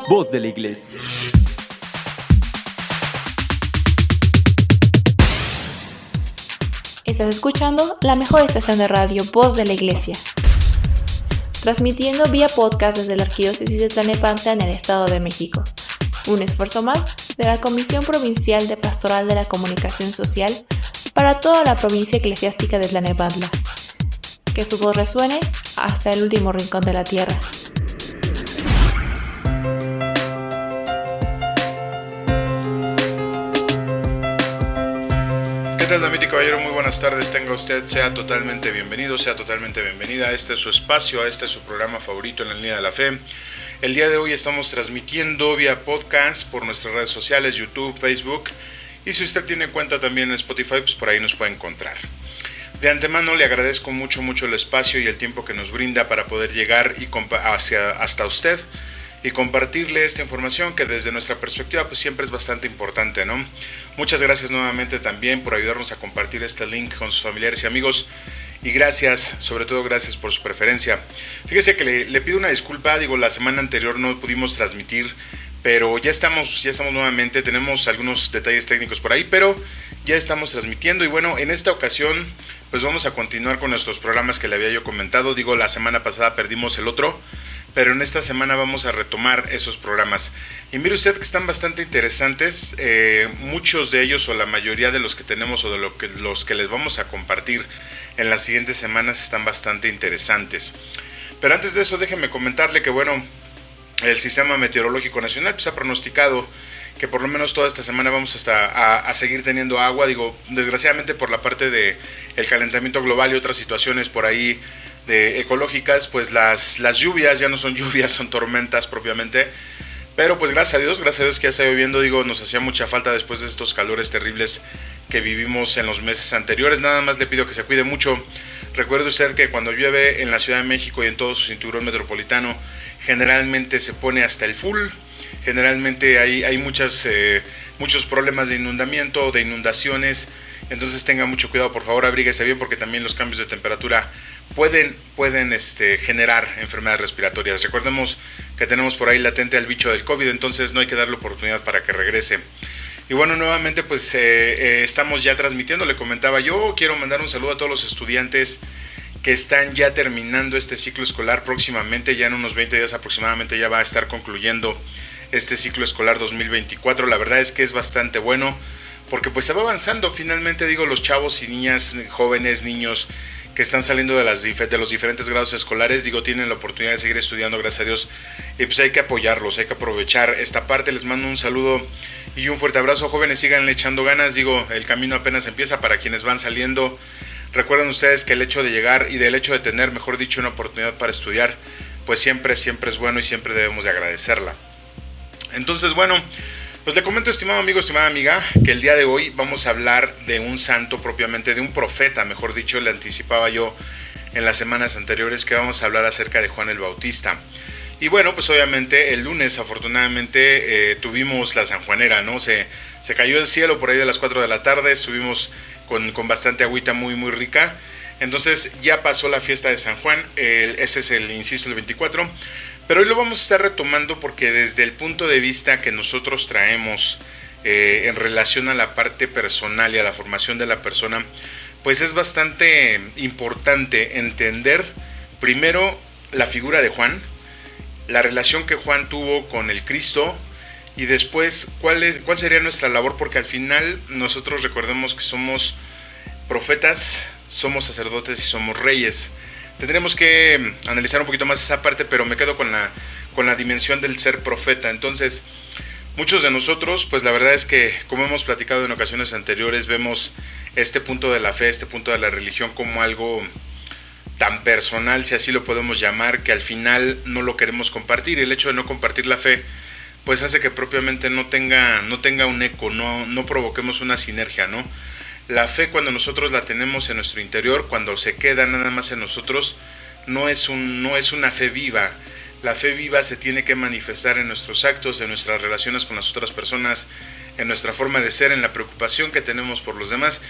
Voz de la Iglesia. Estás escuchando la mejor estación de radio, Voz de la Iglesia, transmitiendo vía podcast desde la Arquidiócesis de Tlalnepantla en el Estado de México. Un esfuerzo más de la Comisión Provincial de Pastoral de la Comunicación Social para toda la provincia eclesiástica de Tlalnepantla. Que su voz resuene hasta el último rincón de la tierra. ¿Qué tal, damita y caballero? Muy buenas tardes, tenga usted, sea totalmente bienvenido, sea totalmente bienvenida. Este es su espacio, este es su programa favorito en la línea de la fe. El día de hoy estamos transmitiendo vía podcast por nuestras redes sociales, YouTube, Facebook, y si usted tiene cuenta también en Spotify, pues por ahí nos puede encontrar. De antemano le agradezco mucho el espacio y el tiempo que nos brinda para poder llegar hasta usted y compartirle esta información que desde nuestra perspectiva pues siempre es bastante importante, ¿no? Muchas gracias nuevamente también por ayudarnos a compartir este link con sus familiares y amigos, y gracias, sobre todo gracias por su preferencia. Fíjese que le pido una disculpa, la semana anterior no pudimos transmitir, pero ya estamos nuevamente, tenemos algunos detalles técnicos por ahí, pero ya estamos transmitiendo. Y bueno, en esta ocasión pues vamos a continuar con nuestros programas que le había yo comentado. La semana pasada perdimos el otro, pero en esta semana vamos a retomar esos programas. Y mire usted que están bastante interesantes, muchos de ellos o la mayoría de los que tenemos o de los que les vamos a compartir en las siguientes semanas están bastante interesantes. Pero antes de eso déjeme comentarle que bueno, el Sistema Meteorológico Nacional pues ha pronosticado que por lo menos toda esta semana vamos a seguir teniendo agua. Desgraciadamente por la parte de el calentamiento global y otras situaciones por ahí ecológicas, pues las lluvias ya no son lluvias, son tormentas propiamente. Pero pues gracias a Dios que ya está lloviendo. Nos hacía mucha falta después de estos calores terribles que vivimos en los meses anteriores. Nada más le pido que se cuide mucho. Recuerde usted que cuando llueve en la Ciudad de México y en todo su cinturón metropolitano, generalmente se pone hasta el full. Generalmente hay muchos problemas de inundamiento, de inundaciones. Entonces tenga mucho cuidado, por favor, abríguese bien, porque también los cambios de temperatura pueden generar enfermedades respiratorias. Recordemos que tenemos por ahí latente al bicho del COVID, entonces no hay que darle oportunidad para que regrese. Y bueno, nuevamente pues estamos ya transmitiendo. Le comentaba yo, quiero mandar un saludo a todos los estudiantes que están ya terminando este ciclo escolar próximamente. Ya en unos 20 días aproximadamente ya va a estar concluyendo este ciclo escolar 2024. La verdad es que es bastante bueno, porque pues se va avanzando finalmente. Los chavos y niñas, jóvenes, niños que están saliendo de los diferentes grados escolares, tienen la oportunidad de seguir estudiando, gracias a Dios, y pues hay que apoyarlos, hay que aprovechar esta parte. Les mando un saludo y un fuerte abrazo, jóvenes, sigan echando ganas. El camino apenas empieza para quienes van saliendo. Recuerden ustedes que el hecho de llegar y del hecho de tener, mejor dicho, una oportunidad para estudiar, pues siempre es bueno y siempre debemos de agradecerla. Entonces, bueno, pues le comento, estimado amigo, estimada amiga, que el día de hoy vamos a hablar de un santo propiamente, de un profeta, mejor dicho. Le anticipaba yo en las semanas anteriores que vamos a hablar acerca de Juan el Bautista. Y bueno, pues obviamente el lunes afortunadamente tuvimos la sanjuanera, ¿no? Se cayó el cielo por ahí de las 4 de la tarde, estuvimos con bastante agüita muy rica. Entonces ya pasó la fiesta de San Juan, ese es el 24. Pero hoy lo vamos a estar retomando porque desde el punto de vista que nosotros traemos en relación a la parte personal y a la formación de la persona, pues es bastante importante entender primero la figura de Juan, la relación que Juan tuvo con el Cristo, y después cuál sería nuestra labor, porque al final nosotros recordemos que somos profetas, somos sacerdotes y somos reyes. Tendremos que analizar un poquito más esa parte, pero me quedo con la dimensión del ser profeta. Entonces, muchos de nosotros, pues la verdad es que, como hemos platicado en ocasiones anteriores, vemos este punto de la fe, este punto de la religión como algo tan personal, si así lo podemos llamar, que al final no lo queremos compartir. El hecho de no compartir la fe, pues hace que propiamente no tenga un eco, no provoquemos una sinergia, ¿no? La fe, cuando nosotros la tenemos en nuestro interior, cuando se queda nada más en nosotros, no es una fe viva. La fe viva se tiene que manifestar en nuestros actos, en nuestras relaciones con las otras personas, en nuestra forma de ser, en la preocupación que tenemos por los demás.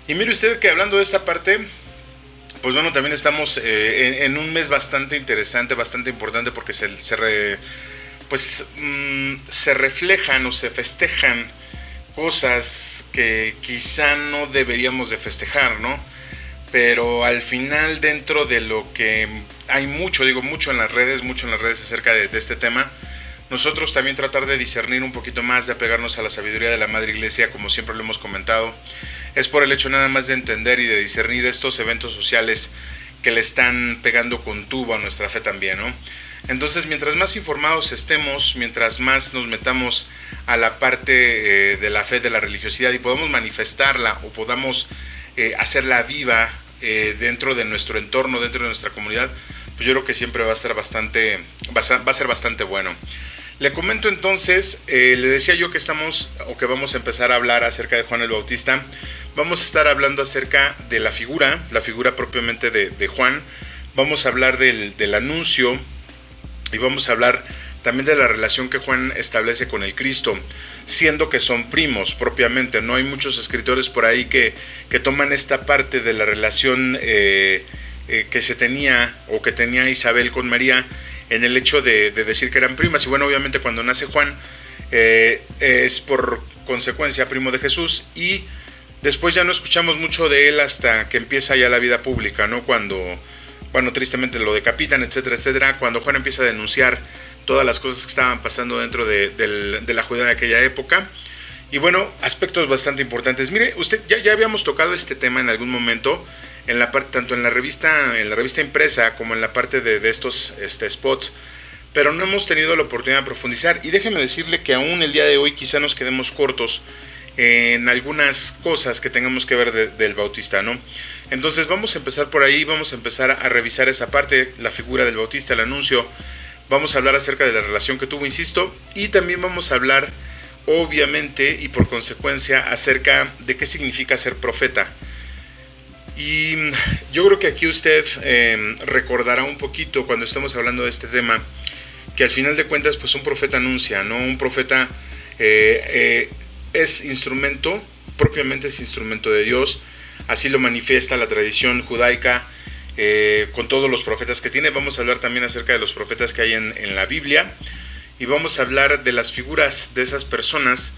Y mire usted que hablando de esta parte, pues bueno, también estamos en un mes bastante interesante, bastante importante, porque se reflejan o se festejan cosas que quizá no deberíamos de festejar, ¿no? Pero al final, dentro de lo que hay mucho en las redes acerca de este tema, nosotros también tratar de discernir un poquito más, de apegarnos a la sabiduría de la Madre Iglesia, como siempre lo hemos comentado, es por el hecho nada más de entender y de discernir estos eventos sociales que le están pegando con tubo a nuestra fe también, ¿no? Entonces, mientras más informados estemos, mientras más nos metamos a la parte de la fe, de la religiosidad, y podamos manifestarla o podamos hacerla viva dentro de nuestro entorno, dentro de nuestra comunidad, pues yo creo que siempre va a ser bastante bueno. Le comento entonces, le decía yo que vamos a empezar a hablar acerca de Juan el Bautista. Vamos a estar hablando acerca de la figura propiamente de Juan. Vamos a hablar del anuncio y vamos a hablar también de la relación que Juan establece con el Cristo, siendo que son primos propiamente, ¿no? Hay muchos escritores por ahí que toman esta parte de la relación que se tenía o que tenía Isabel con María, en el hecho de decir que eran primas. Y bueno, obviamente cuando nace Juan es por consecuencia primo de Jesús, y después ya no escuchamos mucho de él hasta que empieza ya la vida pública, ¿no? Cuando tristemente lo decapitan, etcétera, etcétera. Cuando Juan empieza a denunciar todas las cosas que estaban pasando dentro de la Judea de aquella época. Y bueno, aspectos bastante importantes. Mire, usted ya habíamos tocado este tema en algún momento, tanto en la revista impresa como en la parte de estos spots, pero no hemos tenido la oportunidad de profundizar. Y déjeme decirle que aún el día de hoy quizá nos quedemos cortos en algunas cosas que tengamos que ver del Bautista, ¿no? Entonces vamos a empezar por ahí, vamos a empezar a revisar esa parte, la figura del Bautista, el anuncio. Vamos a hablar acerca de la relación que tuvo, insisto, y también vamos a hablar, obviamente, y por consecuencia, acerca de qué significa ser profeta. Y yo creo que aquí usted recordará un poquito cuando estamos hablando de este tema, que al final de cuentas, pues un profeta anuncia, ¿no? Un profeta es instrumento, propiamente es instrumento de Dios. Así lo manifiesta la tradición judaica con todos los profetas que tiene. Vamos a hablar también acerca de los profetas que hay en la Biblia, y vamos a hablar de las figuras de esas personas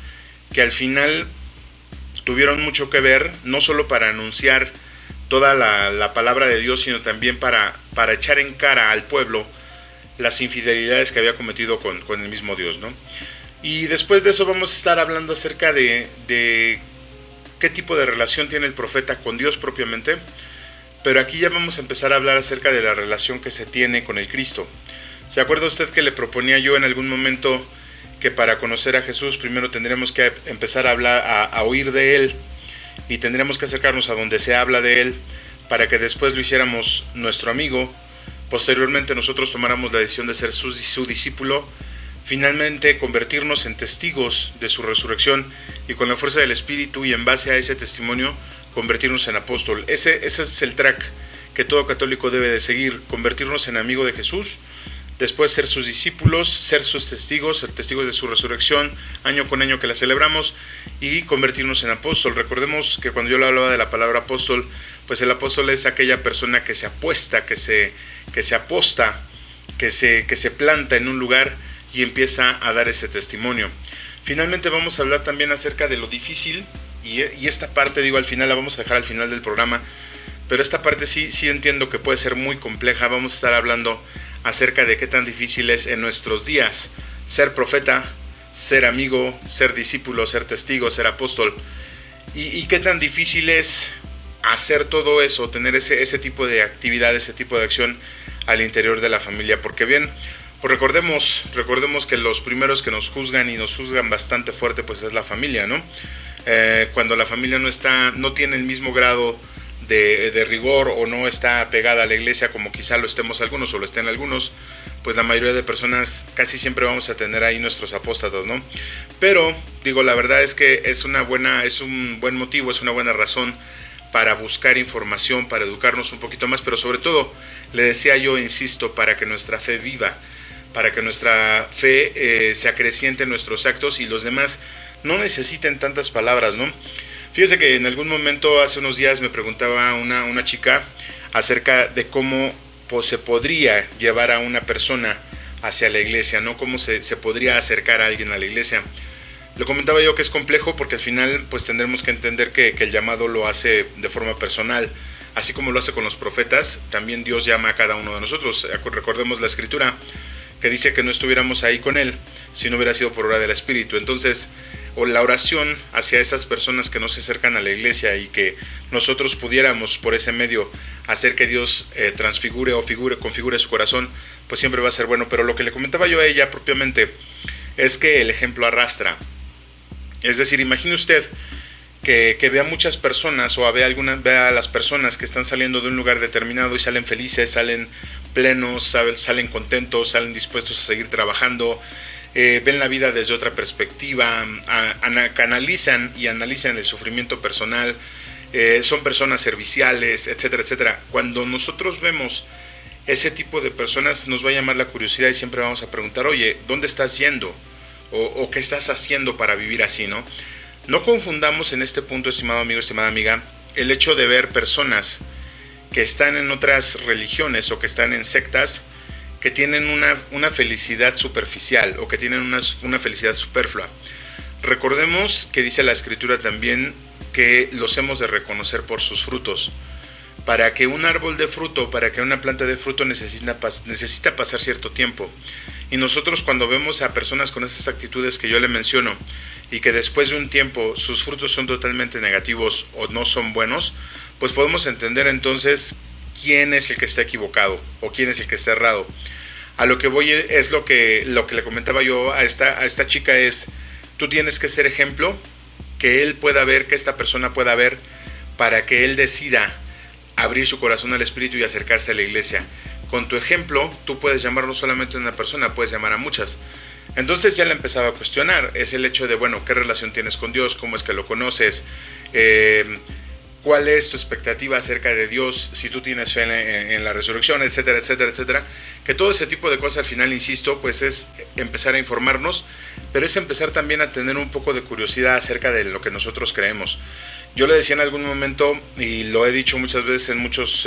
que al final tuvieron mucho que ver, no solo para anunciar toda la palabra de Dios, sino también para echar en cara al pueblo las infidelidades que había cometido con el mismo Dios, ¿no? Y después de eso vamos a estar hablando acerca de qué tipo de relación tiene el profeta con Dios propiamente, pero aquí ya vamos a empezar a hablar acerca de la relación que se tiene con el Cristo. ¿Se acuerda usted que le proponía yo en algún momento que para conocer a Jesús primero tendríamos que empezar a hablar, a oír de Él, y tendríamos que acercarnos a donde se habla de Él, para que después lo hiciéramos nuestro amigo, posteriormente nosotros tomáramos la decisión de ser su discípulo, finalmente convertirnos en testigos de su resurrección, y con la fuerza del Espíritu y en base a ese testimonio convertirnos en apóstol? Ese es el track que todo católico debe de seguir: convertirnos en amigo de Jesús, después ser sus discípulos, ser sus testigos, ser testigos de su resurrección año con año que la celebramos, y convertirnos en apóstol. Recordemos que cuando yo le hablaba de la palabra apóstol, pues el apóstol es aquella persona que se apuesta, que se aposta, que se planta en un lugar y empieza a dar ese testimonio. Finalmente vamos a hablar también acerca de lo difícil, y esta parte, digo, al final la vamos a dejar al final del programa, pero esta parte sí entiendo que puede ser muy compleja. Vamos a estar hablando acerca de qué tan difícil es en nuestros días ser profeta, ser amigo, ser discípulo, ser testigo, ser apóstol, y qué tan difícil es hacer todo eso, tener ese tipo de actividad, ese tipo de acción al interior de la familia. Porque bien, pues recordemos que los primeros que nos juzgan, y nos juzgan bastante fuerte, pues es la familia, ¿no? Cuando la familia no tiene el mismo grado de rigor, o no está pegada a la iglesia como quizá lo estemos algunos o lo estén algunos, pues la mayoría de personas casi siempre vamos a tener ahí nuestros apóstatas, ¿no? Pero digo, la verdad es que es un buen motivo, es una buena razón para buscar información, para educarnos un poquito más, pero sobre todo, le decía yo, insisto, para que nuestra fe viva, para que nuestra fe se acreciente en nuestros actos, y los demás no necesiten tantas palabras, ¿no? Fíjese que en algún momento, hace unos días, me preguntaba una chica acerca de cómo se podría llevar a una persona hacia la iglesia, ¿no? Cómo se podría acercar a alguien a la iglesia. Lo comentaba yo que es complejo porque al final pues tendremos que entender que el llamado lo hace de forma personal. Así como lo hace con los profetas, también Dios llama a cada uno de nosotros. Recordemos la escritura que dice que no estuviéramos ahí con Él si no hubiera sido por obra del Espíritu. Entonces, o la oración hacia esas personas que no se acercan a la iglesia y que nosotros pudiéramos por ese medio hacer que Dios transfigure o configure su corazón, pues siempre va a ser bueno. Pero lo que le comentaba yo a ella propiamente es que el ejemplo arrastra. Es decir, imagine usted que vea muchas personas o vea a las personas que están saliendo de un lugar determinado y salen felices, salen plenos, salen contentos, salen dispuestos a seguir trabajando, ven la vida desde otra perspectiva, analizan el sufrimiento personal, son personas serviciales, etcétera, etcétera. Cuando nosotros vemos ese tipo de personas nos va a llamar la curiosidad y siempre vamos a preguntar, oye, ¿dónde estás yendo? O ¿qué estás haciendo para vivir así, no? No confundamos en este punto, estimado amigo, estimada amiga, el hecho de ver personas que están en otras religiones o que están en sectas que tienen una felicidad superficial o que tienen una felicidad superflua. Recordemos que dice la Escritura también que los hemos de reconocer por sus frutos. Para que un árbol de fruto, para que una planta de fruto necesita pasar cierto tiempo. Y nosotros cuando vemos a personas con esas actitudes que yo le menciono y que después de un tiempo sus frutos son totalmente negativos o no son buenos, pues podemos entender entonces quién es el que está equivocado o quién es el que está errado. A lo que voy es lo que le comentaba yo a esta chica es, tú tienes que ser ejemplo, que él pueda ver, que esta persona pueda ver, para que él decida abrir su corazón al Espíritu y acercarse a la iglesia. Con tu ejemplo, tú puedes llamar no solamente a una persona, puedes llamar a muchas. Entonces ya la empezaba a cuestionar, es el hecho de, bueno, ¿qué relación tienes con Dios? ¿Cómo es que lo conoces? ¿Cuál es tu expectativa acerca de Dios? Si tú tienes fe en la resurrección, etcétera, etcétera, etcétera. Que todo ese tipo de cosas al final, insisto, pues es empezar a informarnos, pero es empezar también a tener un poco de curiosidad acerca de lo que nosotros creemos. Yo le decía en algún momento, y lo he dicho muchas veces en muchos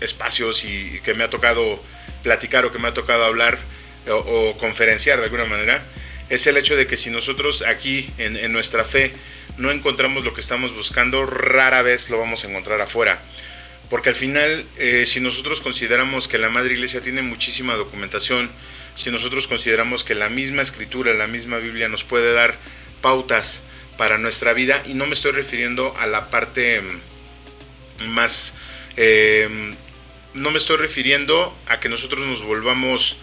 espacios y que me ha tocado platicar o que me ha tocado hablar o conferenciar de alguna manera, es el hecho de que si nosotros aquí en nuestra fe no encontramos lo que estamos buscando, rara vez lo vamos a encontrar afuera. Porque al final, si nosotros consideramos que la Madre Iglesia tiene muchísima documentación, si nosotros consideramos que la misma Escritura, la misma Biblia nos puede dar pautas para nuestra vida, y no me estoy refiriendo a la parte más, no me estoy refiriendo a que nosotros nos volvamos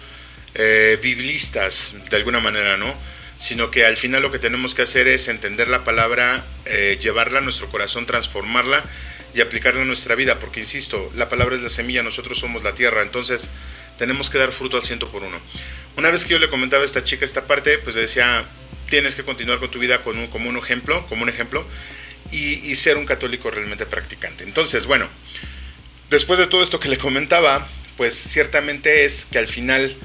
biblistas de alguna manera, ¿no? Sino que al final lo que tenemos que hacer es entender la palabra, llevarla a nuestro corazón, transformarla y aplicarla a nuestra vida, porque insisto, la palabra es la semilla, nosotros somos la tierra, entonces tenemos que dar fruto al 100 por 1. Una vez que yo le comentaba a esta chica esta parte, pues le decía, tienes que continuar con tu vida como un ejemplo y ser un católico realmente practicante. Entonces, bueno, después de todo esto que le comentaba, pues ciertamente es que al final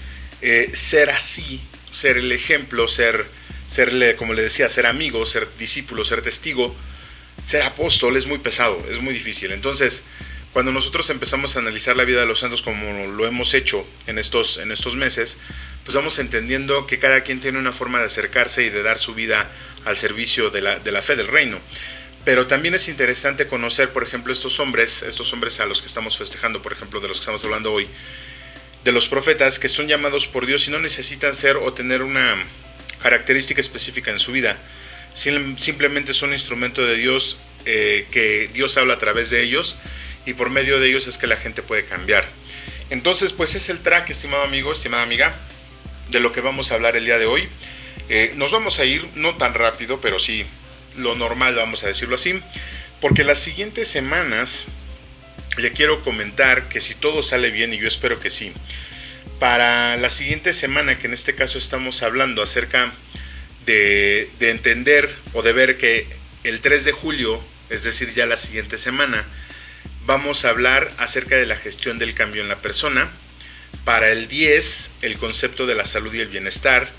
ser así, ser el ejemplo, serle, como le decía, ser amigo, ser discípulo, ser testigo, ser apóstol es muy pesado, es muy difícil. Entonces, cuando nosotros empezamos a analizar la vida de los santos como lo hemos hecho en estos meses, pues vamos entendiendo que cada quien tiene una forma de acercarse y de dar su vida al servicio de la fe del reino. Pero también es interesante conocer, por ejemplo, estos hombres a los que estamos festejando, por ejemplo, de los que estamos hablando hoy, de los profetas que son llamados por Dios y no necesitan ser o tener una característica específica en su vida. Simplemente son instrumento de Dios, que Dios habla a través de ellos, y por medio de ellos es que la gente puede cambiar. Entonces, pues es el track, estimado amigo, estimada amiga, de lo que vamos a hablar el día de hoy. Nos vamos a ir, no tan rápido, pero sí lo normal, vamos a decirlo así, porque las siguientes semanas le quiero comentar que si todo sale bien, y yo espero que sí, para la siguiente semana, que en este caso estamos hablando acerca de entender o de ver que el 3 de julio, es decir, ya la siguiente semana, vamos a hablar acerca de la gestión del cambio en la persona. Para el 10, el concepto de la salud y el bienestar.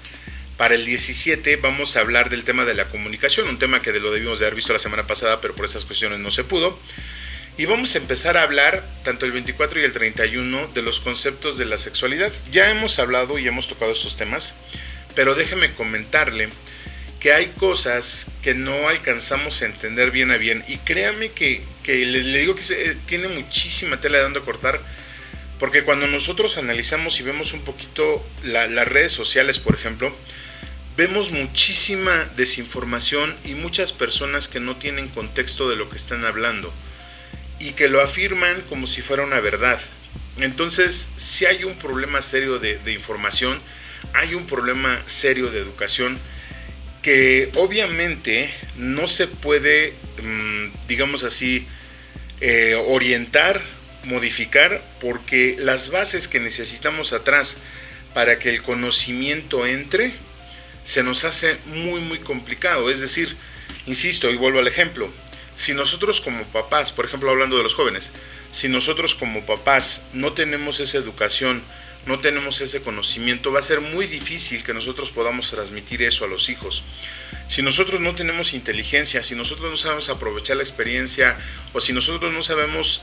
Para el 17 vamos a hablar del tema de la comunicación, un tema que lo debimos de haber visto la semana pasada, pero por esas cuestiones no se pudo. Y vamos a empezar a hablar, tanto el 24 y el 31, de los conceptos de la sexualidad. Ya hemos hablado y hemos tocado estos temas, pero déjeme comentarle que hay cosas que no alcanzamos a entender bien a bien. Y créame que le digo que tiene muchísima tela de donde cortar, porque cuando nosotros analizamos y vemos un poquito las redes sociales, por ejemplo, vemos muchísima desinformación y muchas personas que no tienen contexto de lo que están hablando y que lo afirman como si fuera una verdad. Entonces, sí hay un problema serio de información, hay un problema serio de educación que obviamente no se puede, digamos así, orientar, modificar, porque las bases que necesitamos atrás para que el conocimiento entre, se nos hace muy muy complicado. Es decir, insisto y vuelvo al ejemplo, si nosotros como papás, por ejemplo hablando de los jóvenes, si nosotros como papás no tenemos esa educación, no tenemos ese conocimiento, va a ser muy difícil que nosotros podamos transmitir eso a los hijos. Si nosotros no tenemos inteligencia, si nosotros no sabemos aprovechar la experiencia, o si nosotros no sabemos,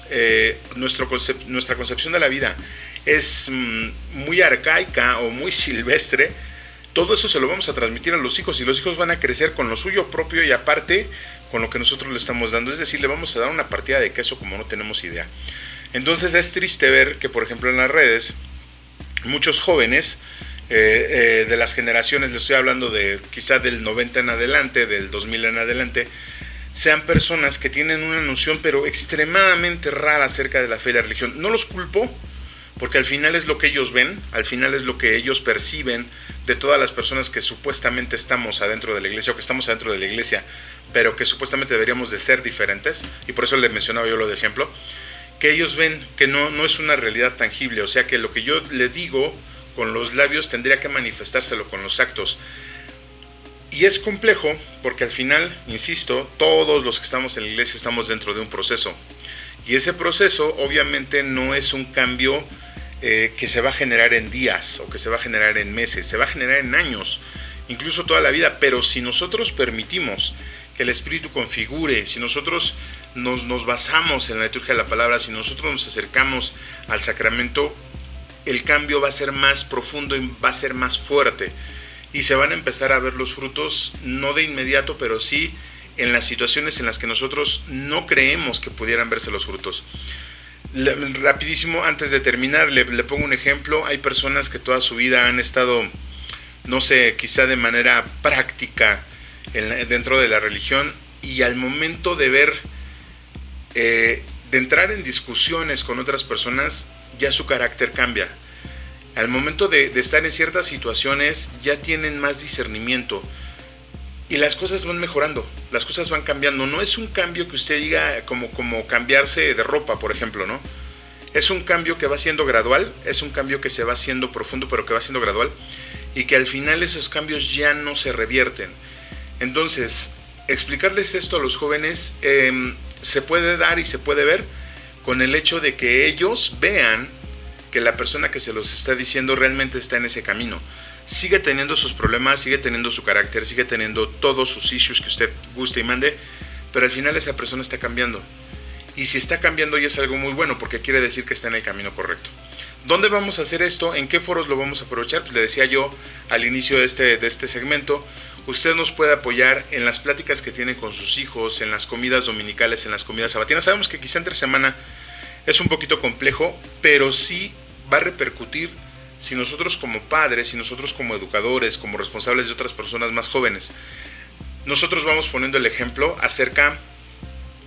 nuestra concepción de la vida es muy arcaica o muy silvestre, todo eso se lo vamos a transmitir a los hijos y los hijos van a crecer con lo suyo propio y aparte con lo que nosotros le estamos dando. Es decir, le vamos a dar una partida de queso como no tenemos idea. Entonces es triste ver que, por ejemplo, en las redes, muchos jóvenes de las generaciones, les estoy hablando de quizá del 90 en adelante, del 2000 en adelante, sean personas que tienen una noción pero extremadamente rara acerca de la fe y la religión. No los culpo, porque al final es lo que ellos ven, al final es lo que ellos perciben de todas las personas que supuestamente estamos adentro de la iglesia o que estamos adentro de la iglesia, pero que supuestamente deberíamos de ser diferentes, y por eso les mencionaba yo lo de ejemplo, que ellos ven que no es una realidad tangible, o sea que lo que yo le digo con los labios tendría que manifestárselo con los actos. Y es complejo porque al final, insisto, todos los que estamos en la iglesia estamos dentro de un proceso, y ese proceso obviamente no es un cambio que se va a generar en días o que se va a generar en meses, se va a generar en años, incluso toda la vida. Pero si nosotros permitimos que el Espíritu configure, si nosotros nos basamos en la liturgia de la palabra, si nosotros nos acercamos al sacramento, el cambio va a ser más profundo y va a ser más fuerte, y se van a empezar a ver los frutos, no de inmediato, pero sí en las situaciones en las que nosotros no creemos que pudieran verse los frutos. Rapidísimo, antes de terminar, le pongo un ejemplo. Hay personas que toda su vida han estado, no sé, quizá de manera práctica dentro de la religión, y al momento de ver, de entrar en discusiones con otras personas, ya su carácter cambia. Al momento de estar en ciertas situaciones, ya tienen más discernimiento. Y las cosas van mejorando, las cosas van cambiando. No es un cambio que usted diga como cambiarse de ropa, por ejemplo, ¿no? Es un cambio que va siendo gradual, es un cambio que se va haciendo profundo, pero que va siendo gradual, y que al final esos cambios ya no se revierten. Entonces, explicarles esto a los jóvenes se puede dar y se puede ver con el hecho de que ellos vean que la persona que se los está diciendo realmente está en ese camino. Sigue teniendo sus problemas, sigue teniendo su carácter, sigue teniendo todos sus issues que usted guste y mande, pero al final esa persona está cambiando. Y si está cambiando ya es algo muy bueno, porque quiere decir que está en el camino correcto. ¿Dónde vamos a hacer esto? ¿En qué foros lo vamos a aprovechar? Pues le decía yo al inicio de este segmento, usted nos puede apoyar en las pláticas que tiene con sus hijos, en las comidas dominicales, en las comidas sabatinas. Sabemos que quizá entre semana es un poquito complejo, pero sí va a repercutir si nosotros como padres, si nosotros como educadores, como responsables de otras personas más jóvenes, nosotros vamos poniendo el ejemplo acerca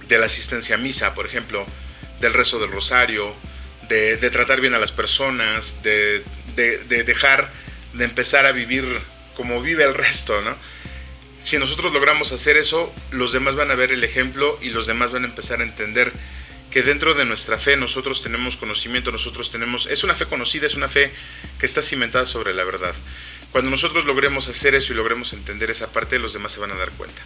de la asistencia a misa, por ejemplo, del rezo del rosario, de tratar bien a las personas, de dejar de empezar a vivir como vive el resto, ¿no? Si nosotros logramos hacer eso, los demás van a ver el ejemplo y los demás van a empezar a entender que dentro de nuestra fe nosotros tenemos conocimiento, es una fe conocida, es una fe que está cimentada sobre la verdad. Cuando nosotros logremos hacer eso y logremos entender esa parte, los demás se van a dar cuenta.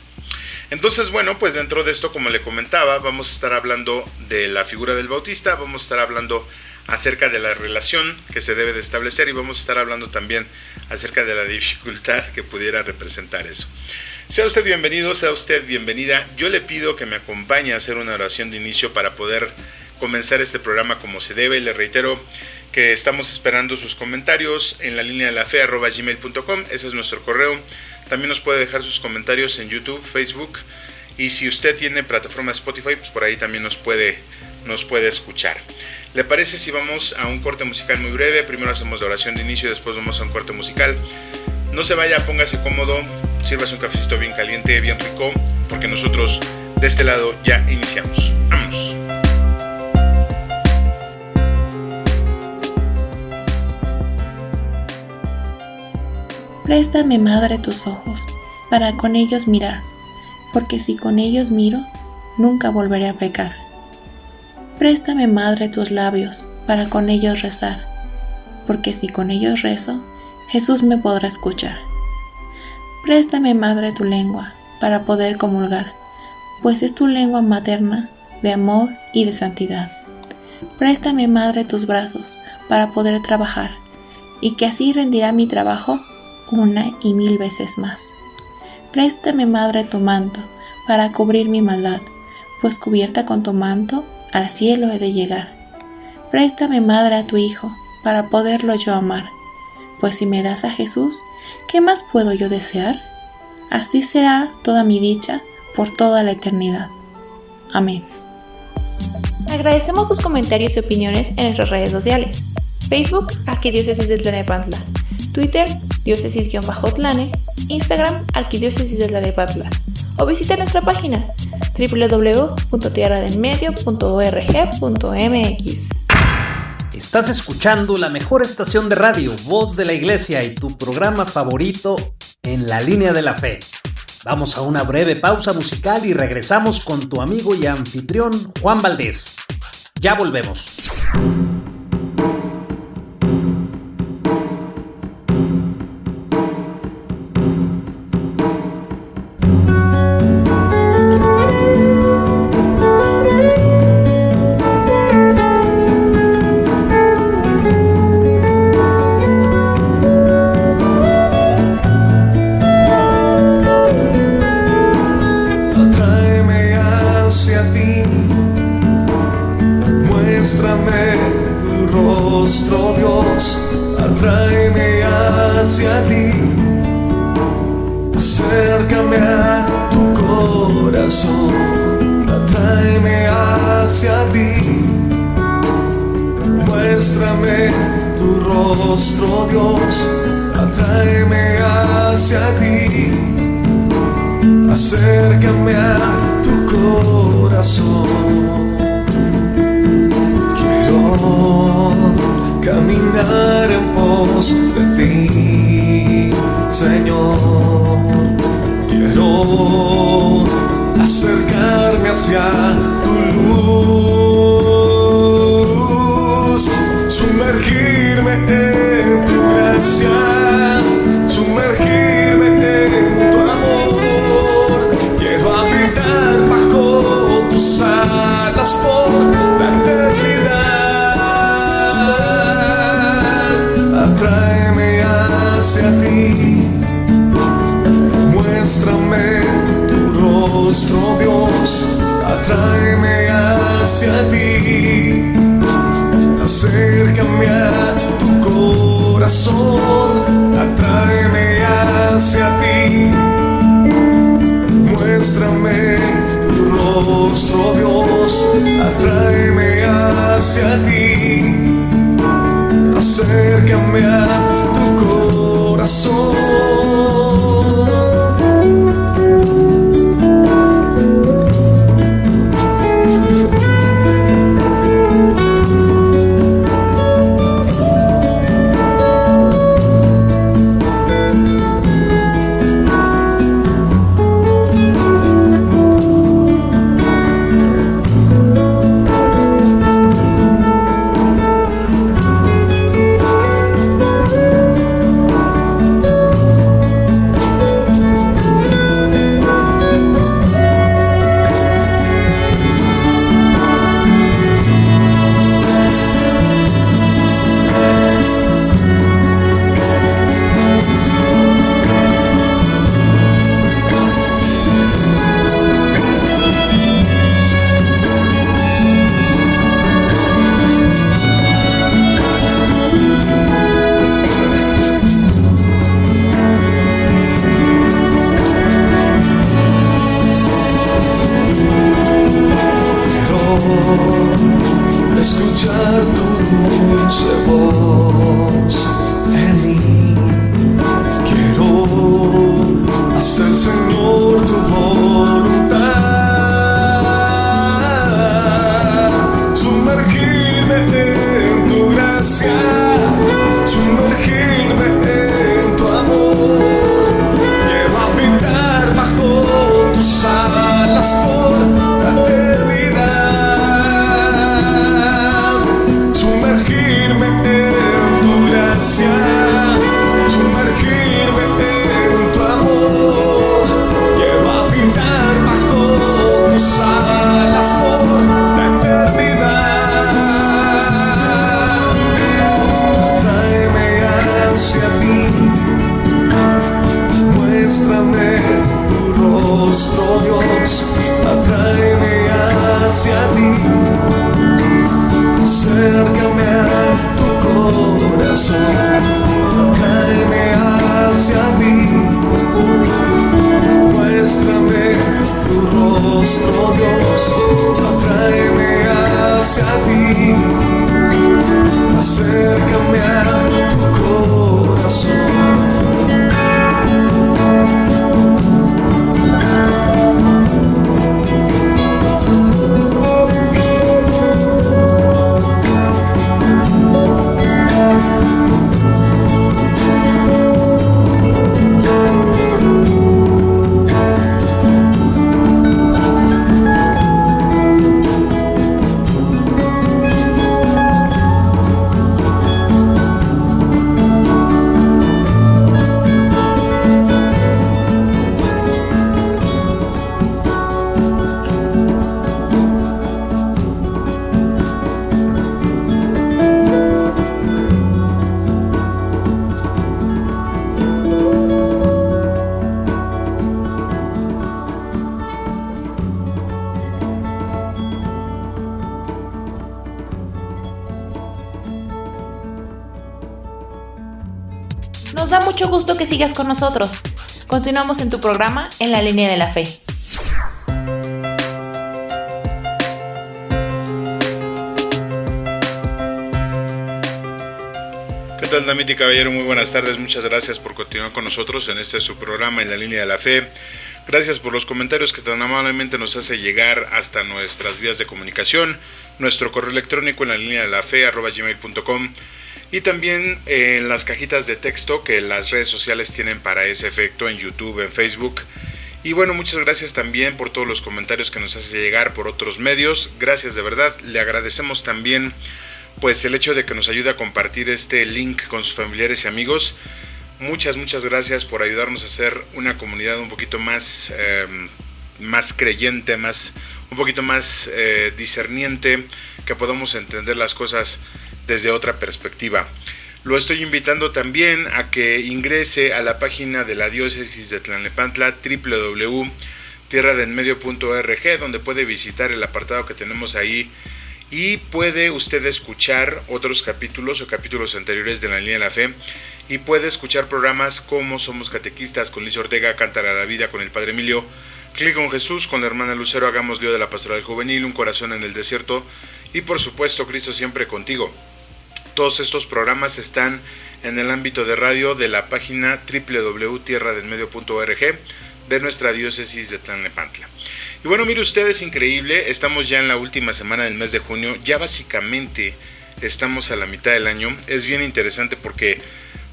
Entonces, bueno, pues dentro de esto, como le comentaba, vamos a estar hablando de la figura del bautista, vamos a estar hablando acerca de la relación que se debe de establecer y vamos a estar hablando también acerca de la dificultad que pudiera representar eso. Sea usted bienvenido, sea usted bienvenida. Yo le pido que me acompañe a hacer una oración de inicio para poder comenzar este programa como se debe. Le reitero que estamos esperando sus comentarios en la línea de la fe @gmail.com. Ese es nuestro correo. También nos puede dejar sus comentarios en YouTube, Facebook, y si usted tiene plataforma de Spotify, pues por ahí también nos puede escuchar. ¿Le parece si vamos a un corte musical muy breve? Primero hacemos la oración de inicio y después vamos a un corte musical. No se vaya, póngase cómodo, sírvase un cafecito bien caliente, bien rico, porque nosotros de este lado ya iniciamos. ¡Vámonos! Préstame, Madre, tus ojos, para con ellos mirar, porque si con ellos miro, nunca volveré a pecar. Préstame, Madre, tus labios, para con ellos rezar, porque si con ellos rezo, Jesús me podrá escuchar. Préstame, Madre, tu lengua, para poder comulgar, pues es tu lengua materna de amor y de santidad. Préstame, Madre, tus brazos, para poder trabajar, y que así rendirá mi trabajo una y mil veces más. Préstame, Madre, tu manto, para cubrir mi maldad, pues cubierta con tu manto, al cielo he de llegar. Préstame, Madre, a tu Hijo, para poderlo yo amar, pues si me das a Jesús, ¿qué más puedo yo desear? Así será toda mi dicha por toda la eternidad. Amén. Agradecemos tus comentarios y opiniones en nuestras redes sociales. Facebook, Arquidiócesis de Tlalnepantla. Twitter, diócesis-tlane. Instagram, Arquidiócesis de Tlalnepantla. O visita nuestra página www.tierradelmedio.org.mx. Estás escuchando la mejor estación de radio, Voz de la Iglesia, y tu programa favorito, En la Línea de la Fe. Vamos a una breve pausa musical y regresamos con tu amigo y anfitrión Juan Valdés. Ya volvemos. Muéstrame tu rostro, Dios, atráeme hacia ti. Acércame a tu corazón, atráeme hacia ti. Muéstrame tu rostro, Dios, atráeme hacia ti. Acércame a tu corazón. Caminar en pos de ti, Señor. Quiero acercarme hacia tu luz, sumergirme en tu gracia, sumergirme en tu amor. Quiero habitar bajo tus alas por la eternidad. Atráeme hacia ti, muéstrame tu rostro, Dios, atráeme hacia ti. Acércame a tu corazón, atráeme hacia ti. Muéstrame tu rostro, Dios, atráeme hacia ti. Acércame a tu corazón. hacia ti, acércame a tu corazón. Nos da mucho gusto que sigas con nosotros. Continuamos en tu programa En la Línea de la Fe. ¿Qué tal, damita y caballero? Muy buenas tardes. Muchas gracias por continuar con nosotros en este su programa En la Línea de la Fe. Gracias por los comentarios que tan amablemente nos hace llegar hasta nuestras vías de comunicación. Nuestro correo electrónico en la línea de la fe @gmail.com. Y también en las cajitas de texto que las redes sociales tienen para ese efecto, en YouTube, en Facebook. Y bueno, muchas gracias también por todos los comentarios que nos hace llegar por otros medios. Gracias de verdad. Le agradecemos también pues el hecho de que nos ayude a compartir este link con sus familiares y amigos. Muchas gracias por ayudarnos a hacer una comunidad un poquito más creyente, un poquito más discerniente, que podamos entender las cosas desde otra perspectiva. Lo estoy invitando también a que ingrese a la página de la diócesis de Tlalnepantla, www.tierradenmedio.org, donde puede visitar el apartado que tenemos ahí y puede usted escuchar otros capítulos o capítulos anteriores de La Línea de la Fe, y puede escuchar programas como Somos Catequistas con Liz Ortega, Cántara a la Vida con el Padre Emilio, Clic con Jesús con la hermana Lucero, Hagamos lío de la Pastoral Juvenil, Un Corazón en el Desierto y por supuesto Cristo Siempre Contigo. Todos estos programas están en el ámbito de radio de la página www.tierradenmedio.org de nuestra diócesis de Tlalnepantla. Y bueno, mire usted, es increíble, estamos ya en la última semana del mes de junio, ya básicamente estamos a la mitad del año. Es bien interesante porque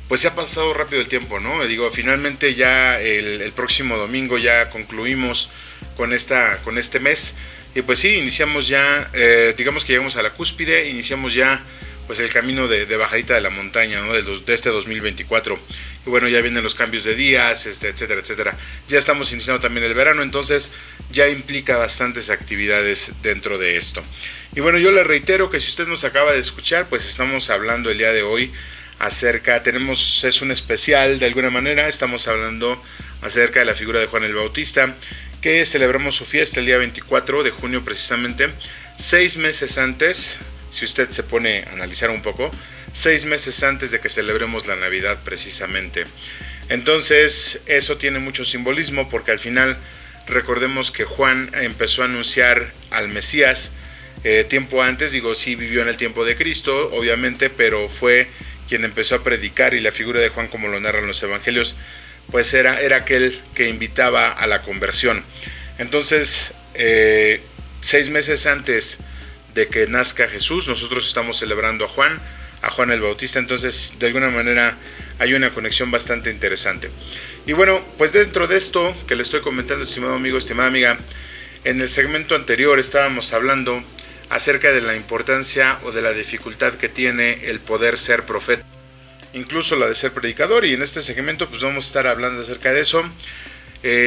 pues se ha pasado rápido el tiempo, ¿no? Digo, finalmente ya el próximo domingo ya concluimos con este mes, y pues sí, iniciamos ya, digamos que llegamos a la cúspide, iniciamos ya pues el camino de bajadita de la montaña, ¿no? de este 2024. Y bueno, ya vienen los cambios de días, etcétera, etcétera. Ya estamos iniciando también el verano, entonces ya implica bastantes actividades dentro de esto. Y bueno, yo le reitero que si usted nos acaba de escuchar, pues estamos hablando el día de hoy es un especial de alguna manera, estamos hablando acerca de la figura de Juan el Bautista, que celebramos su fiesta el día 24 de junio precisamente, 6 meses antes. Si usted se pone a analizar un poco, 6 meses antes de que celebremos la Navidad precisamente. Entonces eso tiene mucho simbolismo, porque al final recordemos que Juan empezó a anunciar al Mesías tiempo antes. Digo, sí vivió en el tiempo de Cristo, obviamente, pero fue quien empezó a predicar, y la figura de Juan, como lo narran los evangelios, pues era aquel que invitaba a la conversión. Entonces 6 meses antes de que nazca Jesús, nosotros estamos celebrando a Juan el Bautista. Entonces de alguna manera hay una conexión bastante interesante. Y bueno, pues dentro de esto que le estoy comentando, estimado amigo, estimada amiga, en el segmento anterior estábamos hablando acerca de la importancia o de la dificultad que tiene el poder ser profeta, incluso la de ser predicador, y en este segmento pues vamos a estar hablando acerca de eso.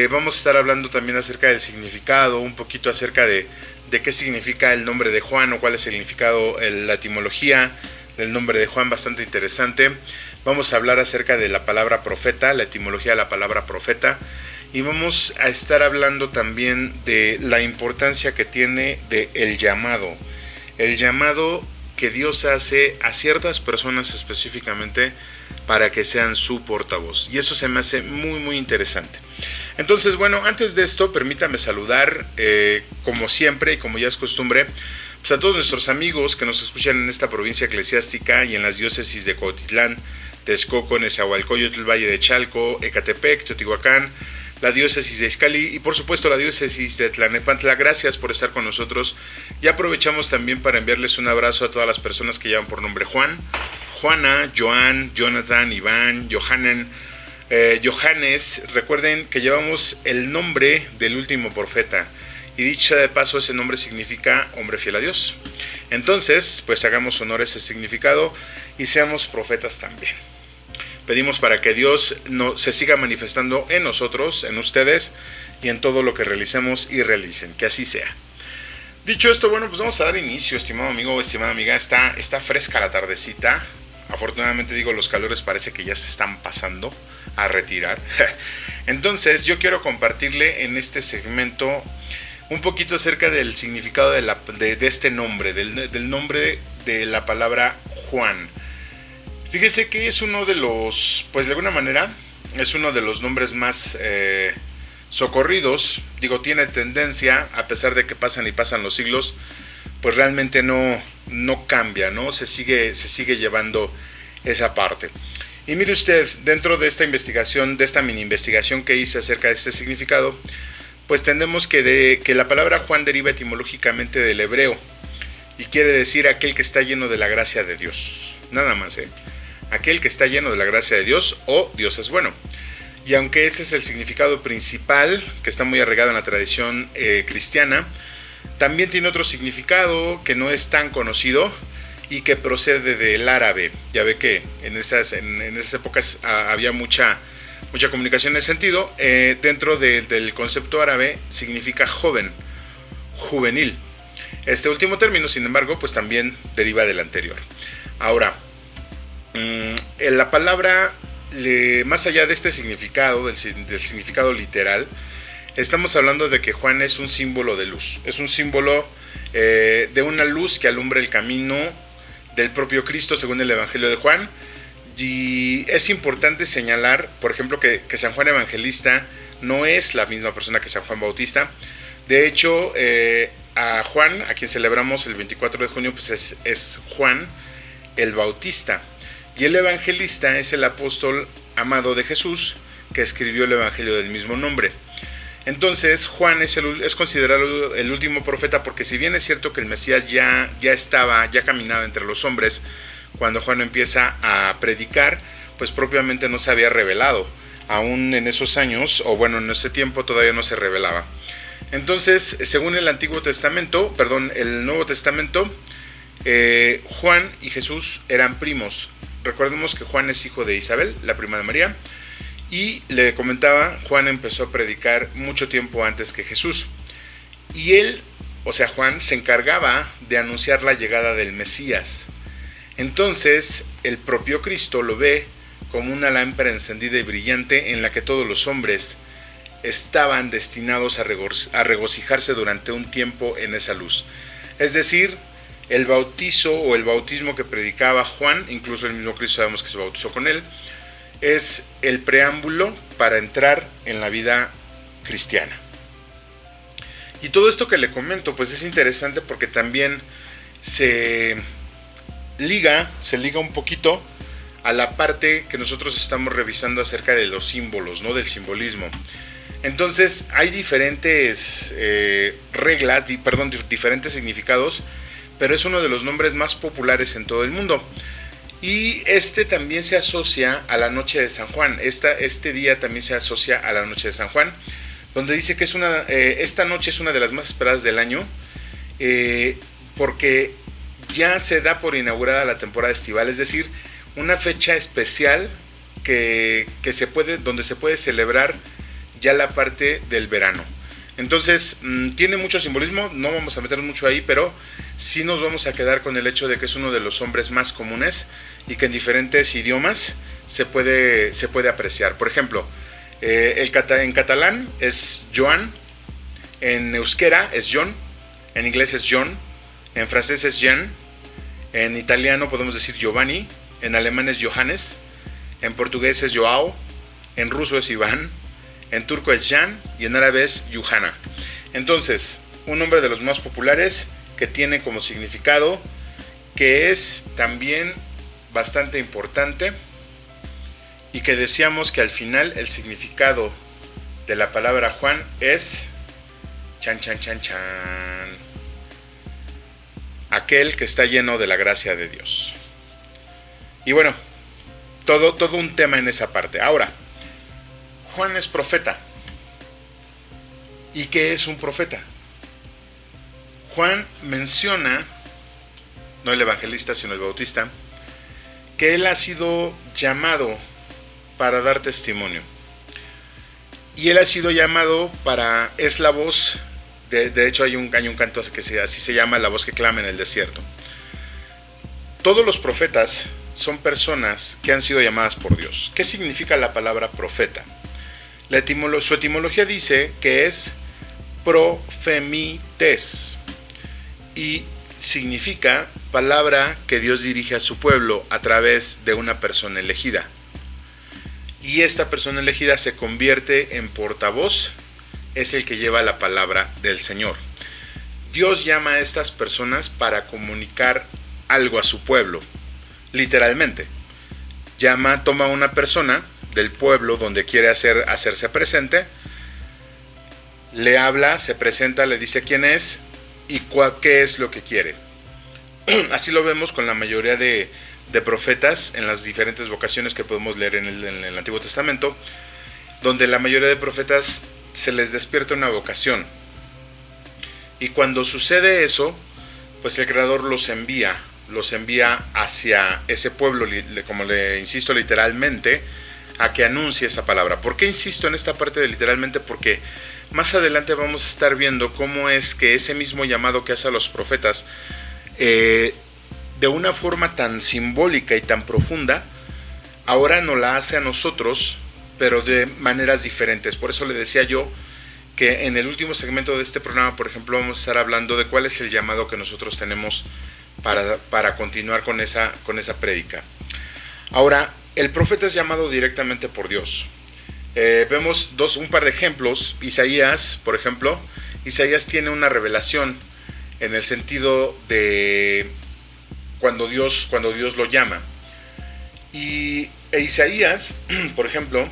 Vamos a estar hablando también acerca del significado, un poquito acerca de qué significa el nombre de Juan, o cuál es el significado, la etimología del nombre de Juan, bastante interesante. Vamos a hablar acerca de la palabra profeta, la etimología de la palabra profeta, y vamos a estar hablando también de la importancia que tiene el llamado que Dios hace a ciertas personas específicamente para que sean su portavoz, y eso se me hace muy interesante. Entonces, bueno, antes de esto, permítame saludar, como siempre y como ya es costumbre, pues a todos nuestros amigos que nos escuchan en esta provincia eclesiástica y en las diócesis de Cuautitlán, Texcoco, Nezahualcóyotl, Valle de Chalco, Ecatepec, Teotihuacán, la diócesis de Izcalli y por supuesto la diócesis de Tlalnepantla. Gracias por estar con nosotros y aprovechamos también para enviarles un abrazo a todas las personas que llevan por nombre Juan, Juana, Joan, Jonathan, Iván, Johanan, Johannes. Recuerden que llevamos el nombre del último profeta y dicho sea de paso, ese nombre significa hombre fiel a Dios. Entonces, pues hagamos honor a ese significado y seamos profetas también. Pedimos para que Dios se siga manifestando en nosotros, en ustedes y en todo lo que realicemos y realicen. Que así sea. Dicho esto, bueno, pues vamos a dar inicio, estimado amigo o estimada amiga. Está fresca la tardecita. Afortunadamente, los calores parece que ya se están pasando a retirar. Entonces, yo quiero compartirle en este segmento un poquito acerca del significado de este nombre, del nombre de la palabra Juan. Fíjese que es uno de los, pues de alguna manera, es uno de los nombres más socorridos. Tiene tendencia, a pesar de que pasan y pasan los siglos, pues realmente no cambia, ¿no? Se sigue llevando esa parte. Y mire usted, dentro de esta investigación, de esta mini investigación que hice acerca de este significado, pues entendemos que la palabra Juan deriva etimológicamente del hebreo y quiere decir aquel que está lleno de la gracia de Dios. Nada más, aquel que está lleno de la gracia de Dios o Dios es bueno. Y aunque ese es el significado principal, que está muy arraigado en la tradición cristiana, también tiene otro significado que no es tan conocido y que procede del árabe. Ya ve que en esas épocas había mucha comunicación en ese sentido. Dentro del concepto árabe significa joven, juvenil. Este último término, sin embargo, pues también deriva del anterior. Ahora, la palabra, más allá de este significado, del significado literal, estamos hablando de que Juan es un símbolo de luz. Es un símbolo de una luz que alumbra el camino del propio Cristo, según el Evangelio de Juan. Y es importante señalar, por ejemplo, que San Juan Evangelista no es la misma persona que San Juan Bautista. De hecho, a Juan, a quien celebramos el 24 de junio, pues es Juan el Bautista. Y el evangelista es el apóstol amado de Jesús, que escribió el evangelio del mismo nombre. Entonces, Juan es considerado el último profeta, porque si bien es cierto que el Mesías ya caminaba entre los hombres, cuando Juan empieza a predicar, pues propiamente no se había revelado. Aún en esos años, o bueno, en ese tiempo todavía no se revelaba. Entonces, según el Nuevo Testamento, Juan y Jesús eran primos. Recordemos que Juan es hijo de Isabel, la prima de María, y le comentaba, Juan empezó a predicar mucho tiempo antes que Jesús. Y él, Juan, se encargaba de anunciar la llegada del Mesías. Entonces, el propio Cristo lo ve como una lámpara encendida y brillante en la que todos los hombres estaban destinados a regocijarse durante un tiempo en esa luz. Es decir, el bautizo o el bautismo que predicaba Juan, incluso el mismo Cristo sabemos que se bautizó con él, es el preámbulo para entrar en la vida cristiana. Y todo esto que le comento, pues es interesante porque también se liga un poquito a la parte que nosotros estamos revisando acerca de los símbolos, ¿no? Del simbolismo. Entonces hay diferentes diferentes significados, pero es uno de los nombres más populares en todo el mundo. Y también se asocia a la noche de San Juan. Este día también se asocia a la noche de San Juan, donde dice que esta noche es una de las más esperadas del año, porque ya se da por inaugurada la temporada estival, es decir, una fecha especial donde se puede celebrar ya la parte del verano. Entonces, tiene mucho simbolismo, no vamos a meternos mucho ahí, pero sí nos vamos a quedar con el hecho de que es uno de los nombres más comunes y que en diferentes idiomas se puede apreciar. Por ejemplo, en catalán es Joan, en euskera es John, en inglés es John, en francés es Jean, en italiano podemos decir Giovanni, en alemán es Johannes, en portugués es Joao, en ruso es Iván, en turco es Jan y en árabe es Yuhana. Entonces, un nombre de los más populares que tiene como significado, que es también bastante importante y que decíamos que al final el significado de la palabra Juan es chan chan chan chan, aquel que está lleno de la gracia de Dios. Y bueno, todo un tema en esa parte. Ahora, Juan es profeta. ¿Y qué es un profeta? Juan menciona, no el evangelista sino el bautista, que él ha sido llamado para dar testimonio. Y él ha sido llamado es la voz, de hecho hay un canto que así se llama, la voz que clama en el desierto. Todos los profetas son personas que han sido llamadas por Dios. ¿Qué significa la palabra profeta? Su etimología dice que es profemites y significa palabra que Dios dirige a su pueblo a través de una persona elegida. Y esta persona elegida se convierte en portavoz, es el que lleva la palabra del Señor. Dios llama a estas personas para comunicar algo a su pueblo, literalmente. Toma una persona del pueblo donde quiere hacerse presente, le habla, se presenta, le dice quién es y qué es lo que quiere. Así lo vemos con la mayoría de profetas en las diferentes vocaciones que podemos leer en el Antiguo Testamento, donde la mayoría de profetas se les despierta una vocación. Y cuando sucede eso, pues el Creador los envía hacia ese pueblo, como le insisto literalmente, a que anuncie esa palabra. ¿Por qué insisto en esta parte de literalmente? Porque más adelante vamos a estar viendo cómo es que ese mismo llamado que hace a los profetas, de una forma tan simbólica y tan profunda, ahora nos la hace a nosotros, pero de maneras diferentes. Por eso le decía yo que en el último segmento de este programa, por ejemplo, vamos a estar hablando de cuál es el llamado que nosotros tenemos para continuar con esa prédica. Ahora, el profeta es llamado directamente por Dios. Vemos un par de ejemplos. Isaías, por ejemplo, Isaías tiene una revelación en el sentido de cuando Dios lo llama. Y Isaías, por ejemplo,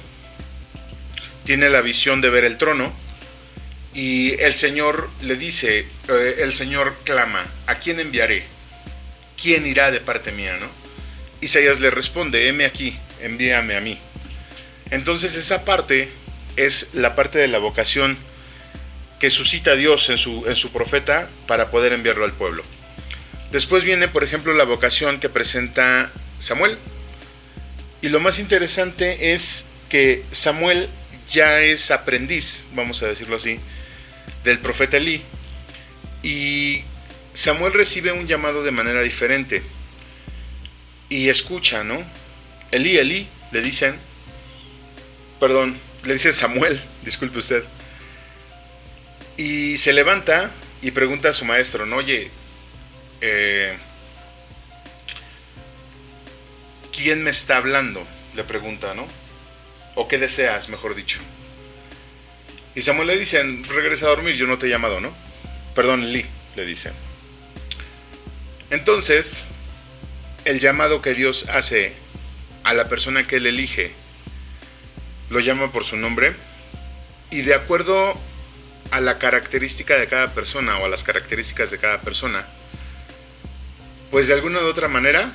tiene la visión de ver el trono y el Señor le dice, el Señor clama, ¿a quién enviaré? ¿Quién irá de parte mía, no? Isaías le responde, heme aquí, envíame a mí. Entonces esa parte es la parte de la vocación que suscita Dios en su profeta para poder enviarlo al pueblo. Después viene, por ejemplo, la vocación que presenta Samuel. Y lo más interesante es que Samuel ya es aprendiz, vamos a decirlo así, del profeta Elí. Y Samuel recibe un llamado de manera diferente. Y escucha, ¿no? Elí, Elí, le dicen Samuel, disculpe usted. Y se levanta y pregunta a su maestro, ¿no? Oye, ¿quién me está hablando? Le pregunta, ¿no? ¿O qué deseas, mejor dicho? Y Samuel le dice, regresa a dormir, yo no te he llamado, ¿no? Perdón, Elí, le dice. Entonces, el llamado que Dios hace a la persona que él elige, lo llama por su nombre, y de acuerdo a la característica de cada persona, o a las características de cada persona, pues de alguna u otra manera,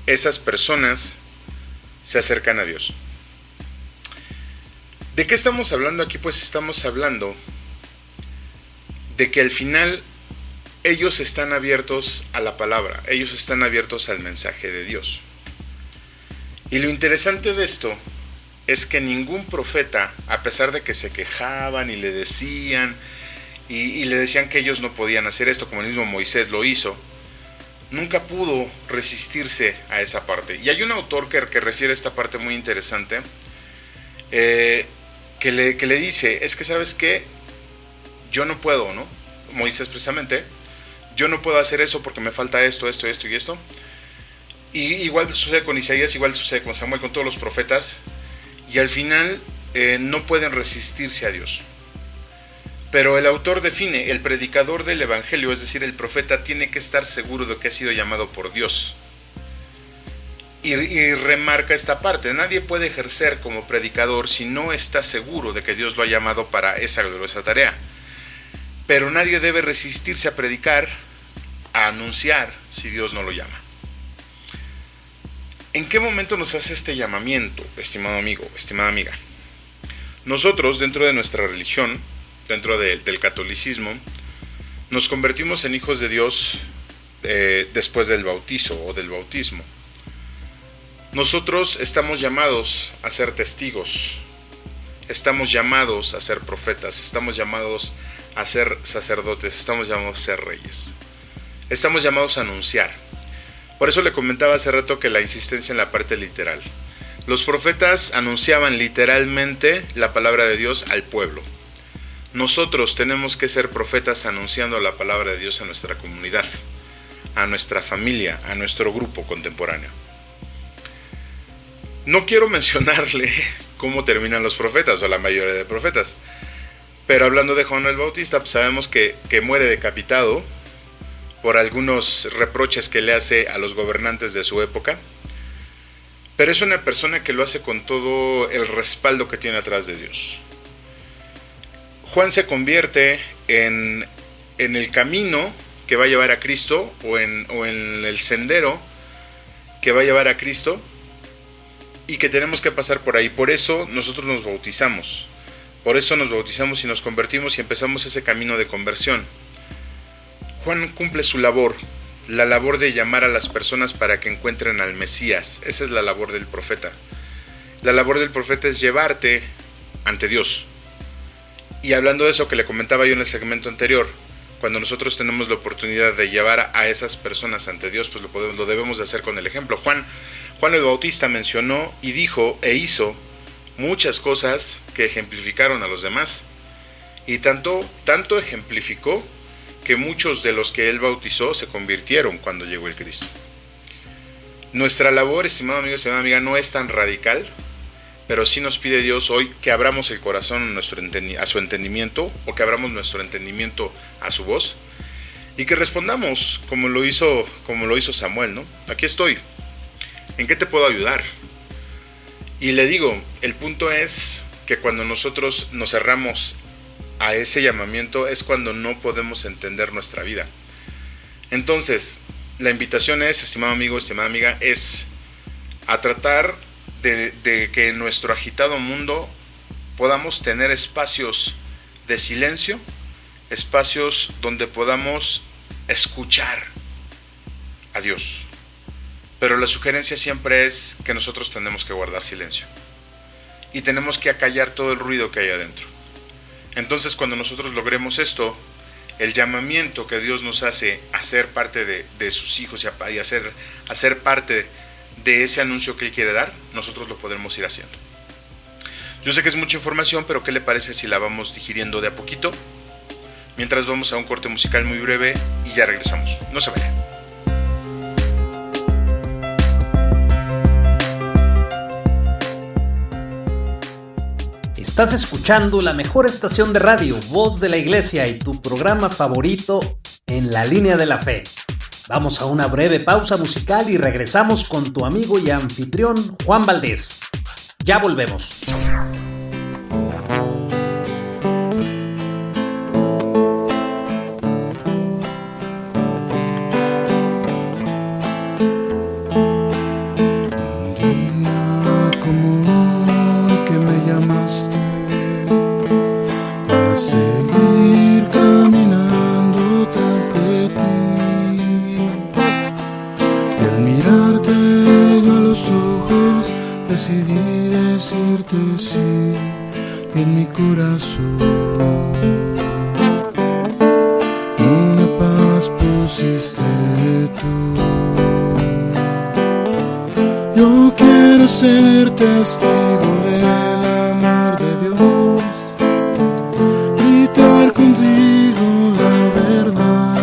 esas personas se acercan a Dios. ¿De qué estamos hablando aquí? Pues estamos hablando de que al final ellos están abiertos a la palabra, ellos están abiertos al mensaje de Dios. Y lo interesante de esto es que ningún profeta, a pesar de que se quejaban y le decían, y le decían que ellos no podían hacer esto, como el mismo Moisés lo hizo, nunca pudo resistirse a esa parte. Y hay un autor que refiere a esta parte muy interesante, que le dice, es que ¿sabes qué? Yo no puedo, ¿no? Moisés precisamente, yo no puedo hacer eso porque me falta esto y esto. Y igual sucede con Isaías, igual sucede con Samuel, con todos los profetas, y al final no pueden resistirse a Dios. Pero el autor define, el predicador del evangelio, es decir, el profeta, tiene que estar seguro de que ha sido llamado por Dios. Y remarca esta parte: nadie puede ejercer como predicador si no está seguro de que Dios lo ha llamado para esa gloriosa tarea. Pero nadie debe resistirse a predicar, a anunciar, si Dios no lo llama. ¿En qué momento nos hace este llamamiento, estimado amigo, estimada amiga? Nosotros, dentro de nuestra religión, dentro del catolicismo, nos convertimos en hijos de Dios después del bautizo o del bautismo. Nosotros estamos llamados a ser testigos, estamos llamados a ser profetas, estamos llamados a ser sacerdotes, estamos llamados a ser reyes, estamos llamados a anunciar. Por eso le comentaba hace rato que la insistencia en la parte literal. Los profetas anunciaban literalmente la palabra de Dios al pueblo. Nosotros tenemos que ser profetas anunciando la palabra de Dios a nuestra comunidad, a nuestra familia, a nuestro grupo contemporáneo. No quiero mencionarle cómo terminan los profetas o la mayoría de profetas, pero hablando de Juan el Bautista, pues sabemos que muere decapitado por algunos reproches que le hace a los gobernantes de su época, pero es una persona que lo hace con todo el respaldo que tiene atrás de Dios. Juan se convierte en el camino que va a llevar a Cristo o en el sendero que va a llevar a Cristo y que tenemos que pasar por ahí. Por eso nosotros nos bautizamos. Por eso nos bautizamos y nos convertimos y empezamos ese camino de conversión. Juan cumple su labor, la labor de llamar a las personas para que encuentren al Mesías. Esa es la labor del profeta. La labor del profeta es llevarte ante Dios. Y hablando de eso que le comentaba yo en el segmento anterior, cuando nosotros tenemos la oportunidad de llevar a esas personas ante Dios, pues lo debemos de hacer con el ejemplo. Juan el Bautista mencionó y dijo e hizo muchas cosas que ejemplificaron a los demás. Y tanto ejemplificó que muchos de los que él bautizó se convirtieron cuando llegó el Cristo. Nuestra labor, estimado amigo, estimada amiga, no es tan radical, pero sí nos pide Dios hoy que abramos el corazón a su entendimiento, o que abramos nuestro entendimiento a su voz, y que respondamos como lo hizo Samuel, ¿no? Aquí estoy, ¿en qué te puedo ayudar? Y le digo, el punto es que cuando nosotros nos cerramos a ese llamamiento es cuando no podemos entender nuestra vida. Entonces, la invitación es, estimado amigo, estimada amiga, es a tratar de que en nuestro agitado mundo podamos tener espacios de silencio, espacios donde podamos escuchar a Dios. Pero la sugerencia siempre es que nosotros tenemos que guardar silencio y tenemos que acallar todo el ruido que hay adentro. Entonces, cuando nosotros logremos esto, el llamamiento que Dios nos hace a ser parte de sus hijos y a ser parte de ese anuncio que Él quiere dar, nosotros lo podremos ir haciendo. Yo sé que es mucha información, pero ¿qué le parece si la vamos digiriendo de a poquito? Mientras vamos a un corte musical muy breve y ya regresamos. No se vayan. Estás escuchando la mejor estación de radio, Voz de la Iglesia, y tu programa favorito en la línea de la fe. Vamos a una breve pausa musical y regresamos con tu amigo y anfitrión Juan Valdés. Ya volvemos. Decidí decirte sí en mi corazón. Una paz pusiste tú. Yo quiero ser testigo del amor de Dios, gritar contigo la verdad,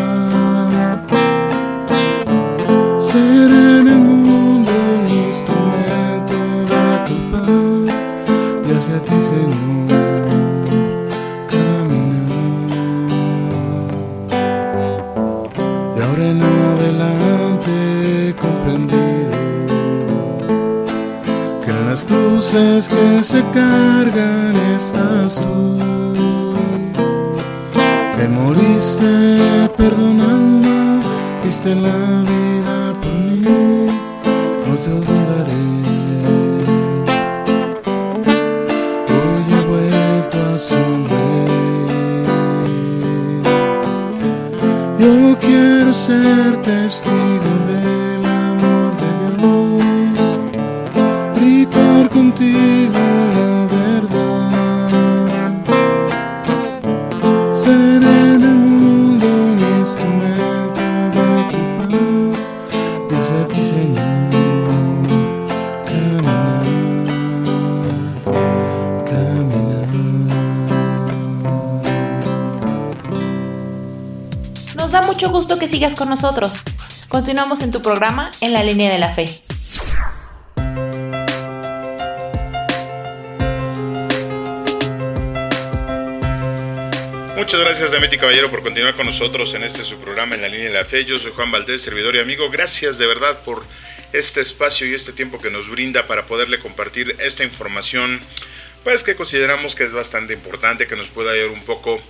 ser en el mundo un instrumento de tu paz, y hacia ti, Señor, caminar. cruces que se cargan estás tú, que moriste perdonando, diste la vida por mí, no te olvidaré. Hoy he vuelto a sonreír, yo quiero ser testigo del amor de Dios, gritar contigo la verdad, ser en el mundo un instrumento de tu paz, y hacia ti, Señor, caminar, caminar. Nos da mucho gusto que sigas con nosotros. Continuamos en tu programa En la Línea de la Fe. Muchas gracias, Damet y Caballero, por continuar con nosotros en su programa En la Línea de la Fe. Yo soy Juan Valdés, servidor y amigo. Gracias de verdad por este espacio y este tiempo que nos brinda para poderle compartir esta información, pues que consideramos que es bastante importante, que nos pueda ayudar un poco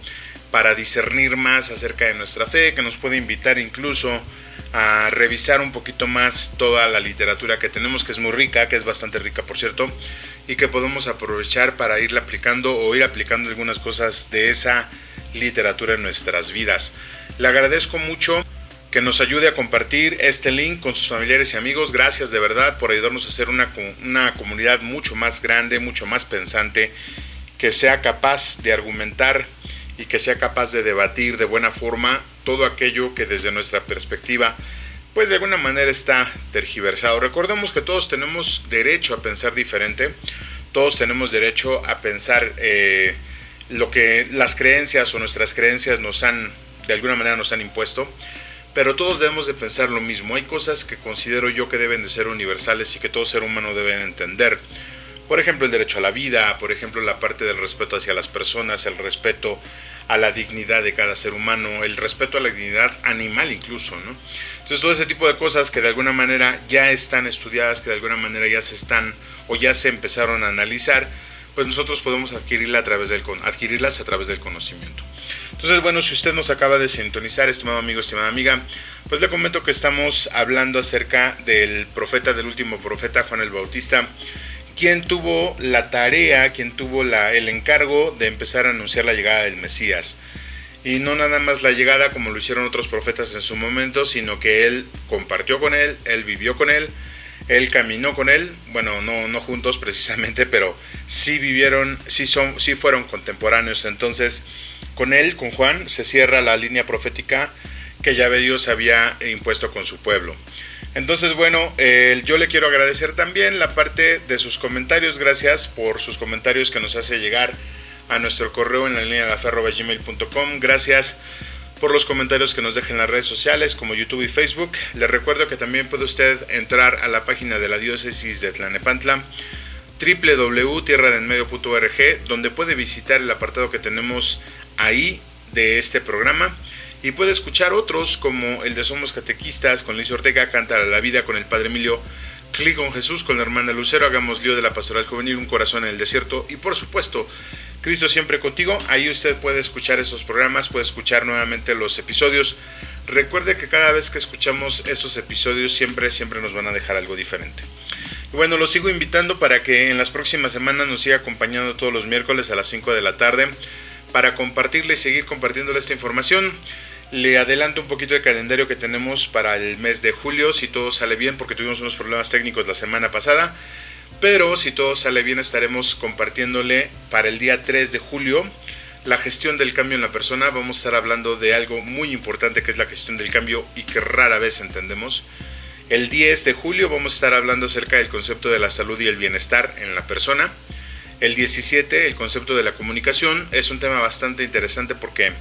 para discernir más acerca de nuestra fe, que nos puede invitar incluso a revisar un poquito más toda la literatura que tenemos, que es muy rica, que es bastante rica, por cierto, y que podemos aprovechar para irla aplicando o ir aplicando algunas cosas de esa literatura en nuestras vidas. Le agradezco mucho que nos ayude a compartir este link con sus familiares y amigos. Gracias de verdad por ayudarnos a hacer una comunidad mucho más grande, mucho más pensante, que sea capaz de argumentar y que sea capaz de debatir de buena forma todo aquello que desde nuestra perspectiva pues de alguna manera está tergiversado. Recordemos que todos tenemos derecho a pensar diferente, todos tenemos derecho a pensar lo que las creencias o nuestras creencias de alguna manera nos han impuesto, pero todos debemos de pensar lo mismo. Hay cosas que considero yo que deben de ser universales y que todo ser humano debe entender. Por ejemplo, el derecho a la vida, por ejemplo, la parte del respeto hacia las personas, el respeto a la dignidad de cada ser humano, el respeto a la dignidad animal incluso, ¿no? Entonces, todo ese tipo de cosas que de alguna manera ya están estudiadas, que de alguna manera ya se están o ya se empezaron a analizar, pues nosotros podemos adquirirlas a través del conocimiento. Entonces, bueno, si usted nos acaba de sintonizar, estimado amigo, estimada amiga, pues le comento que estamos hablando acerca del último profeta, Juan el Bautista, quien tuvo la tarea, quien tuvo el encargo de empezar a anunciar la llegada del Mesías. Y no nada más la llegada como lo hicieron otros profetas en su momento, sino que él compartió con él, él vivió con él, él caminó con él, bueno, no juntos precisamente, pero sí vivieron, sí fueron contemporáneos. Entonces, con él, con Juan, se cierra la línea profética que Yahvé Dios había impuesto con su pueblo. Entonces, bueno, yo le quiero agradecer también la parte de sus comentarios. Gracias por sus comentarios que nos hace llegar a nuestro correo en la línea de la fe@gmail.com. Gracias por los comentarios que nos dejen en las redes sociales como YouTube y Facebook. Les recuerdo que también puede usted entrar a la página de la diócesis de Tlalnepantla, www.tierradenmedio.org, donde puede visitar el apartado que tenemos ahí de este programa y puede escuchar otros como el de Somos Catequistas con Luis Ortega, Cantar a la Vida con el Padre Emilio, Clic con Jesús con la hermana Lucero, Hagamos lío de la Pastoral Juvenil, Un corazón en el desierto y por supuesto Cristo siempre contigo. Ahí usted puede escuchar esos programas, puede escuchar nuevamente los episodios. Recuerde que cada vez que escuchamos esos episodios siempre nos van a dejar algo diferente. Y bueno, los sigo invitando para que en las próximas semanas nos siga acompañando todos los miércoles a las 5 de la tarde para compartirle y seguir compartiéndole esta información. Le adelanto un poquito el calendario que tenemos para el mes de julio, si todo sale bien, porque tuvimos unos problemas técnicos la semana pasada, pero si todo sale bien estaremos compartiéndole para el día 3 de julio la gestión del cambio en la persona. Vamos a estar hablando de algo muy importante que es la gestión del cambio y que rara vez entendemos. El 10 de julio vamos a estar hablando acerca del concepto de la salud y el bienestar en la persona. El 17, el concepto de la comunicación, es un tema bastante interesante porque,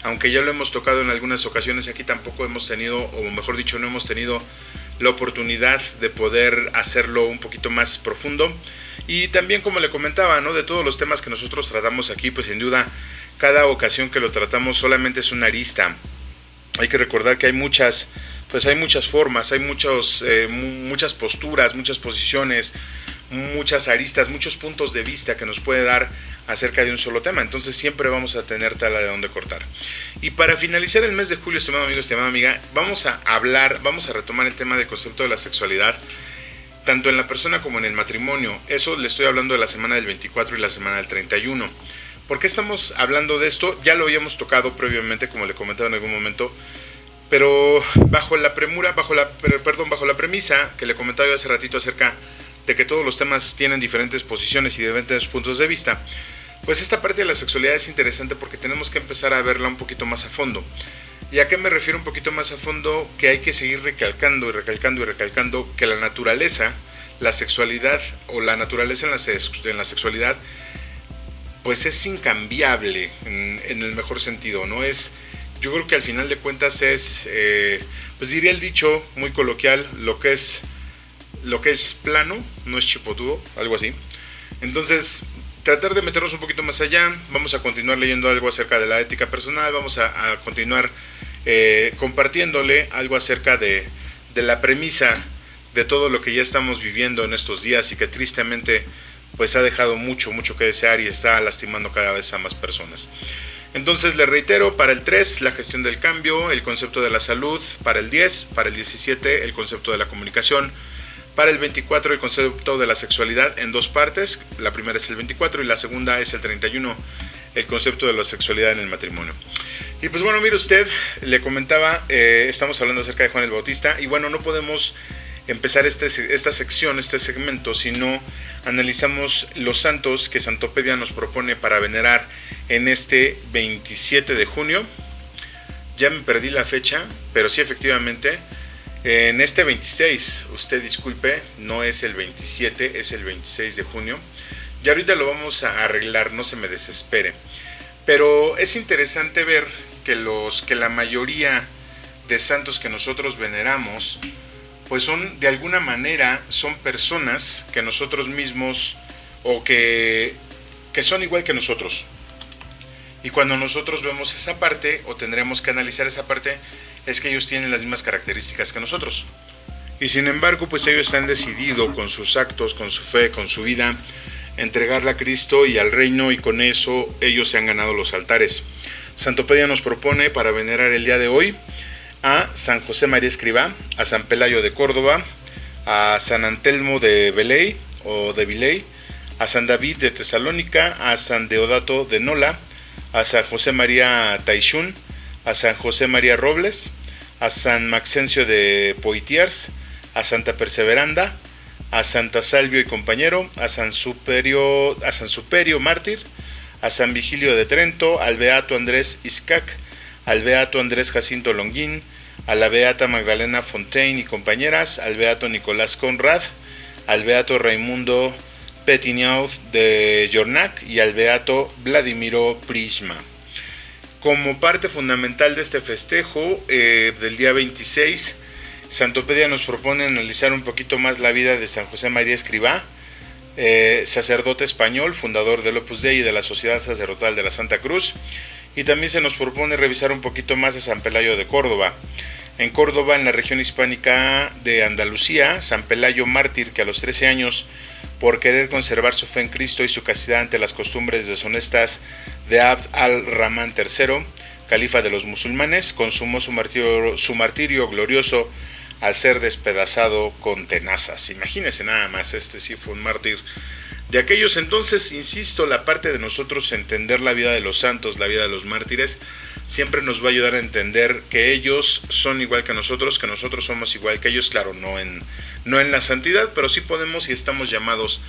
aunque ya lo hemos tocado en algunas ocasiones, aquí tampoco hemos tenido, o mejor dicho, no hemos tenido la oportunidad de poder hacerlo un poquito más profundo. Y también, como le comentaba, ¿no?, de todos los temas que nosotros tratamos aquí, pues sin duda, cada ocasión que lo tratamos solamente es una arista. Hay que recordar que hay muchas formas, hay muchas posturas, muchas posiciones, muchas aristas, muchos puntos de vista que nos puede dar acerca de un solo tema. Entonces siempre vamos a tener tela de donde cortar. Y para finalizar el mes de julio, estimado amigo, estimada amiga, vamos a retomar el tema del concepto de la sexualidad, tanto en la persona como en el matrimonio. Eso le estoy hablando de la semana del 24 y la semana del 31. ¿Por qué estamos hablando de esto? Ya lo habíamos tocado previamente, como le comentaba en algún momento, pero bajo la premisa que le comentaba yo hace ratito acerca de que todos los temas tienen diferentes posiciones y diferentes puntos de vista, pues esta parte de la sexualidad es interesante porque tenemos que empezar a verla un poquito más a fondo. ¿Y a qué me refiero un poquito más a fondo? Que hay que seguir recalcando que la naturaleza, la sexualidad o la naturaleza en la sexualidad, pues es incambiable en el mejor sentido, ¿no? Yo creo que al final de cuentas es, pues diría el dicho muy coloquial, lo que es plano no es chipotudo, algo así. Entonces, tratar de meternos un poquito más allá. Vamos a continuar leyendo algo acerca de la ética personal, vamos a continuar compartiéndole algo acerca de la premisa de todo lo que ya estamos viviendo en estos días y que tristemente pues ha dejado mucho que desear y está lastimando cada vez a más personas. Entonces le reitero, para el 3, la gestión del cambio, el concepto de la salud; para el 10, para el 17, el concepto de la comunicación; para el 24, el concepto de la sexualidad en dos partes. La primera es el 24 y la segunda es el 31, el concepto de la sexualidad en el matrimonio. Y pues bueno, mire usted, le comentaba, estamos hablando acerca de Juan el Bautista, y bueno, no podemos empezar esta sección, este segmento, si no analizamos los santos que Santopedia nos propone para venerar en este 27 de junio. Ya me perdí la fecha, pero sí, efectivamente, en este 26, usted disculpe, no es el 27, es el 26 de junio. Y ahorita lo vamos a arreglar, no se me desespere. Pero es interesante ver que la mayoría de santos que nosotros veneramos, pues de alguna manera son personas que nosotros mismos, o que son igual que nosotros. Y cuando nosotros vemos esa parte, o tendremos que analizar esa parte, es que ellos tienen las mismas características que nosotros. Y sin embargo, pues ellos han decidido con sus actos, con su fe, con su vida, entregarla a Cristo y al reino, y con eso ellos se han ganado los altares. Santopedia nos propone para venerar el día de hoy a San José María Escrivá, a San Pelayo de Córdoba, a San Antelmo de Veley o de Viley, a San David de Tesalónica, a San Deodato de Nola, a San José María Taixún, a San José María Robles, a San Maxencio de Poitiers, a Santa Perseveranda, a Santa Salvio y compañero, a San Superio mártir, a San Vigilio de Trento, al Beato Andrés Iscac, al Beato Andrés Jacinto Longuín, a la Beata Magdalena Fontaine y compañeras, al Beato Nicolás Conrad, al Beato Raimundo Pettignaud de Jornac y al Beato Vladimiro Prisma. Como parte fundamental de este festejo del día 26, Santopedia nos propone analizar un poquito más la vida de San José María Escrivá, sacerdote español, fundador del Opus Dei y de la Sociedad Sacerdotal de la Santa Cruz. Y también se nos propone revisar un poquito más a San Pelayo de Córdoba. En Córdoba, en la región hispánica de Andalucía, San Pelayo mártir, que a los 13 años, por querer conservar su fe en Cristo y su castidad ante las costumbres deshonestas de Abd al-Rahman III, califa de los musulmanes, consumó su martirio glorioso al ser despedazado con tenazas. Imagínense nada más, sí fue un mártir de aquellos. Entonces, insisto, la parte de nosotros entender la vida de los santos, la vida de los mártires, siempre nos va a ayudar a entender que ellos son igual que nosotros somos igual que ellos, claro, no en la santidad, pero sí podemos y estamos llamados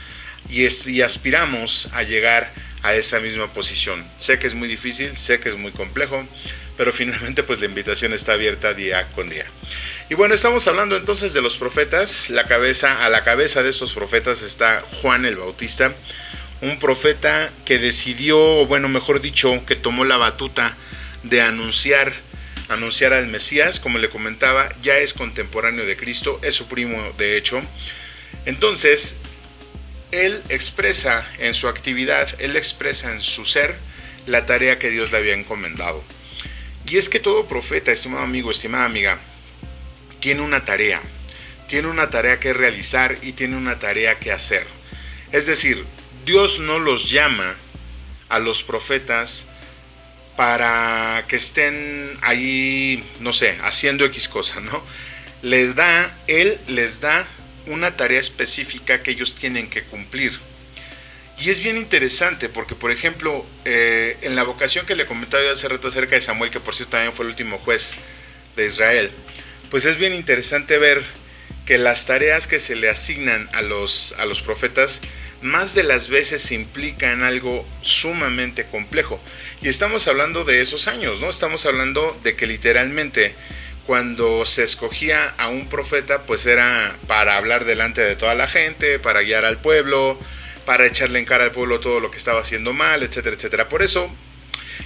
y aspiramos a llegar a esa misma posición. Sé que es muy difícil, sé que es muy complejo, pero finalmente pues la invitación está abierta día con día. Y bueno, estamos hablando entonces de los profetas. A la cabeza de estos profetas está Juan el Bautista, un profeta que decidió, o bueno, mejor dicho, que tomó la batuta de anunciar al Mesías. Como le comentaba, ya es contemporáneo de Cristo, es su primo de hecho. Entonces, él expresa en su actividad, él expresa en su ser la tarea que Dios le había encomendado. Y es que todo profeta, estimado amigo, estimada amiga, tiene una tarea que realizar y tiene una tarea que hacer. Es decir, Dios no los llama a los profetas para que estén ahí, no sé, haciendo X cosa, ¿no? Él les da una tarea específica que ellos tienen que cumplir. Y es bien interesante porque, por ejemplo, en la vocación que le comentaba yo hace rato acerca de Samuel, que por cierto también fue el último juez de Israel, pues es bien interesante ver que las tareas que se le asignan a los profetas más de las veces implican algo sumamente complejo. Y estamos hablando de esos años, ¿no? Estamos hablando de que literalmente cuando se escogía a un profeta, pues era para hablar delante de toda la gente, para guiar al pueblo, para echarle en cara al pueblo todo lo que estaba haciendo mal, etcétera, etcétera. Por eso,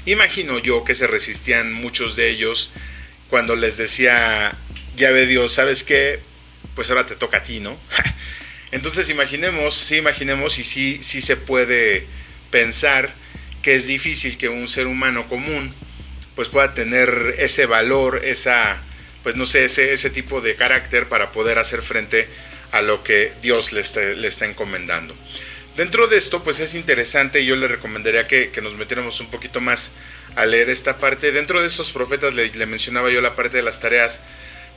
imagino yo que se resistían muchos de ellos cuando les decía, ya ve Dios, ¿sabes qué? Pues ahora te toca a ti, ¿no? Entonces imaginemos y sí se puede pensar que es difícil que un ser humano común pues pueda tener ese valor, pues no sé, ese tipo de carácter para poder hacer frente a lo que Dios le está encomendando. Dentro de esto pues es interesante y yo le recomendaría que nos metiéramos un poquito más a leer esta parte. Dentro de estos profetas le mencionaba yo la parte de las tareas,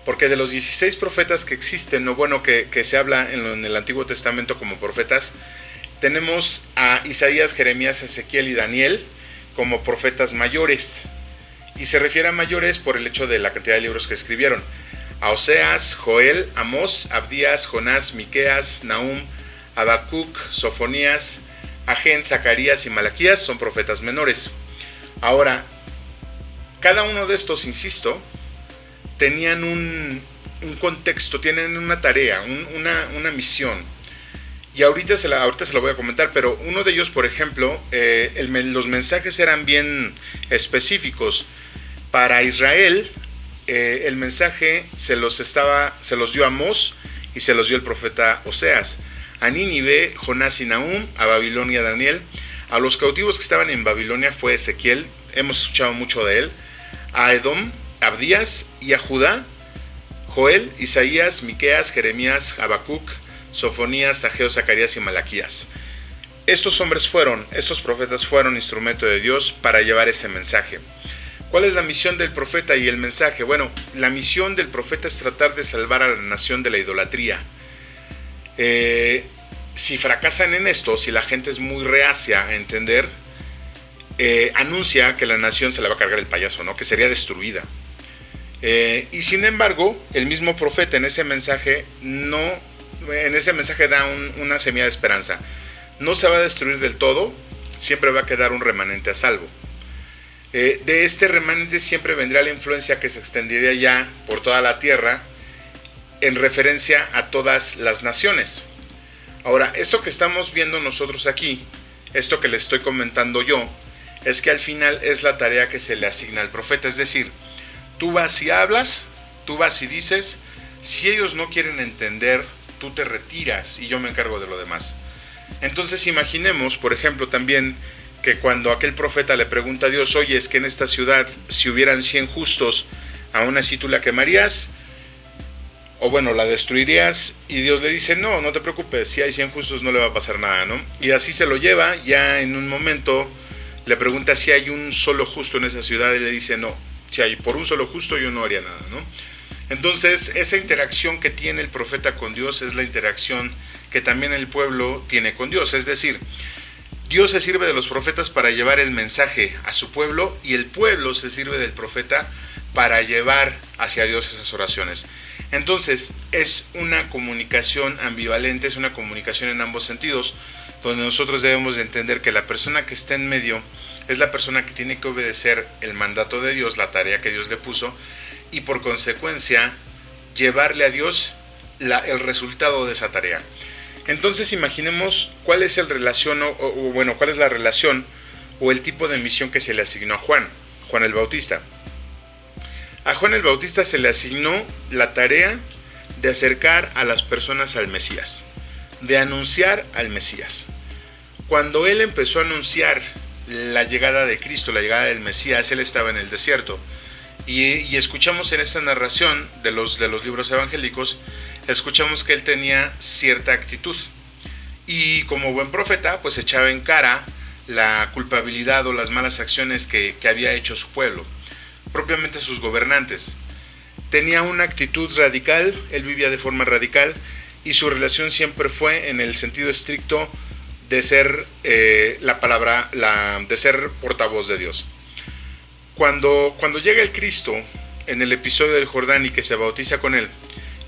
porque de los 16 profetas que existen, o bueno, que se habla en el Antiguo Testamento como profetas, tenemos a Isaías, Jeremías, Ezequiel y Daniel como profetas mayores. Y se refiere a mayores por el hecho de la cantidad de libros que escribieron. A Oseas, Joel, Amós, Abdías, Jonás, Miqueas, Nahum, Habacuc, Sofonías, Agén, Zacarías y Malaquías son profetas menores. Ahora, cada uno de estos, insisto, tenían un contexto, tienen una tarea, una misión. Y ahorita se lo voy a comentar, pero uno de ellos, por ejemplo, los mensajes eran bien específicos. Para Israel, el mensaje se los dio Amós y se los dio el profeta Oseas. A Nínive, Jonás y Nahum, a Babilonia, Daniel. A los cautivos que estaban en Babilonia fue Ezequiel, hemos escuchado mucho de él. A Edom, Abdías, y a Judá, Joel, Isaías, Miqueas, Jeremías, Habacuc, Sofonías, Ageo, Zacarías y Malaquías. Estos profetas fueron instrumento de Dios para llevar ese mensaje. ¿Cuál es la misión del profeta y el mensaje? Bueno, la misión del profeta es tratar de salvar a la nación de la idolatría. Si fracasan en esto, si la gente es muy reacia a entender, anuncia que la nación se la va a cargar el payaso, ¿no? Que sería destruida. Y sin embargo, el mismo profeta en ese mensaje da una semilla de esperanza. No se va a destruir del todo, siempre va a quedar un remanente a salvo. De este remanente siempre vendrá la influencia que se extendería ya por toda la tierra en referencia a todas las naciones. Ahora, esto que estamos viendo nosotros aquí, esto que les estoy comentando yo, es que al final es la tarea que se le asigna al profeta. Es decir, tú vas y hablas, tú vas y dices, si ellos no quieren entender, tú te retiras y yo me encargo de lo demás. Entonces imaginemos, por ejemplo, también que cuando aquel profeta le pregunta a Dios, oye, es que en esta ciudad, si hubieran 100 justos, aún así tú la quemarías, o bueno, la destruirías, y Dios le dice, no te preocupes, si hay 100 justos no le va a pasar nada, ¿no? Y así se lo lleva, ya en un momento le pregunta si hay un solo justo en esa ciudad, y le dice, no, si hay por un solo justo yo no haría nada, ¿no? Entonces, esa interacción que tiene el profeta con Dios es la interacción que también el pueblo tiene con Dios, es decir, Dios se sirve de los profetas para llevar el mensaje a su pueblo y el pueblo se sirve del profeta para llevar hacia Dios esas oraciones. Entonces es una comunicación ambivalente, es una comunicación en ambos sentidos, donde nosotros debemos de entender que la persona que está en medio es la persona que tiene que obedecer el mandato de Dios, la tarea que Dios le puso, y por consecuencia llevarle a Dios el resultado de esa tarea. Entonces imaginemos cuál es cuál es la relación o el tipo de misión que se le asignó a Juan el Bautista. A Juan el Bautista se le asignó la tarea de acercar a las personas al Mesías, de anunciar al Mesías. Cuando él empezó a anunciar la llegada de Cristo, la llegada del Mesías, él estaba en el desierto. Y escuchamos en esta narración de los libros evangélicos, escuchamos que él tenía cierta actitud. y como buen profeta pues echaba en cara la culpabilidad o las malas acciones que había hecho su pueblo, propiamente sus gobernantes. Tenía una actitud radical, él vivía de forma radical y su relación siempre fue en el sentido estricto de ser de ser portavoz de Dios. Cuando llega el Cristo en el episodio del Jordán y que se bautiza con él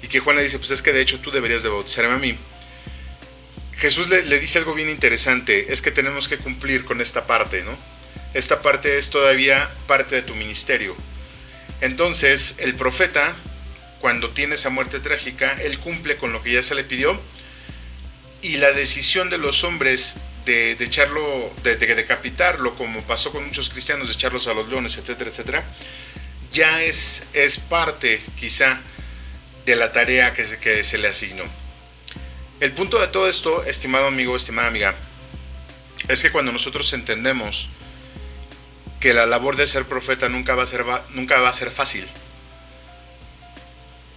y que Juan le dice, pues es que de hecho tú deberías de bautizarme a mí, Jesús le dice algo bien interesante, es que tenemos que cumplir con esta parte, ¿no? Esta parte es todavía parte de tu ministerio. Entonces el profeta, cuando tiene esa muerte trágica, él cumple con lo que ya se le pidió, y la decisión de los hombres de echarlo, de decapitarlo, como pasó con muchos cristianos, de echarlos a los leones, etcétera, etcétera, ya es parte quizá de la tarea que se le asignó. El punto de todo esto, estimado amigo, estimada amiga, es que cuando nosotros entendemos que la labor de ser profeta nunca va a ser fácil,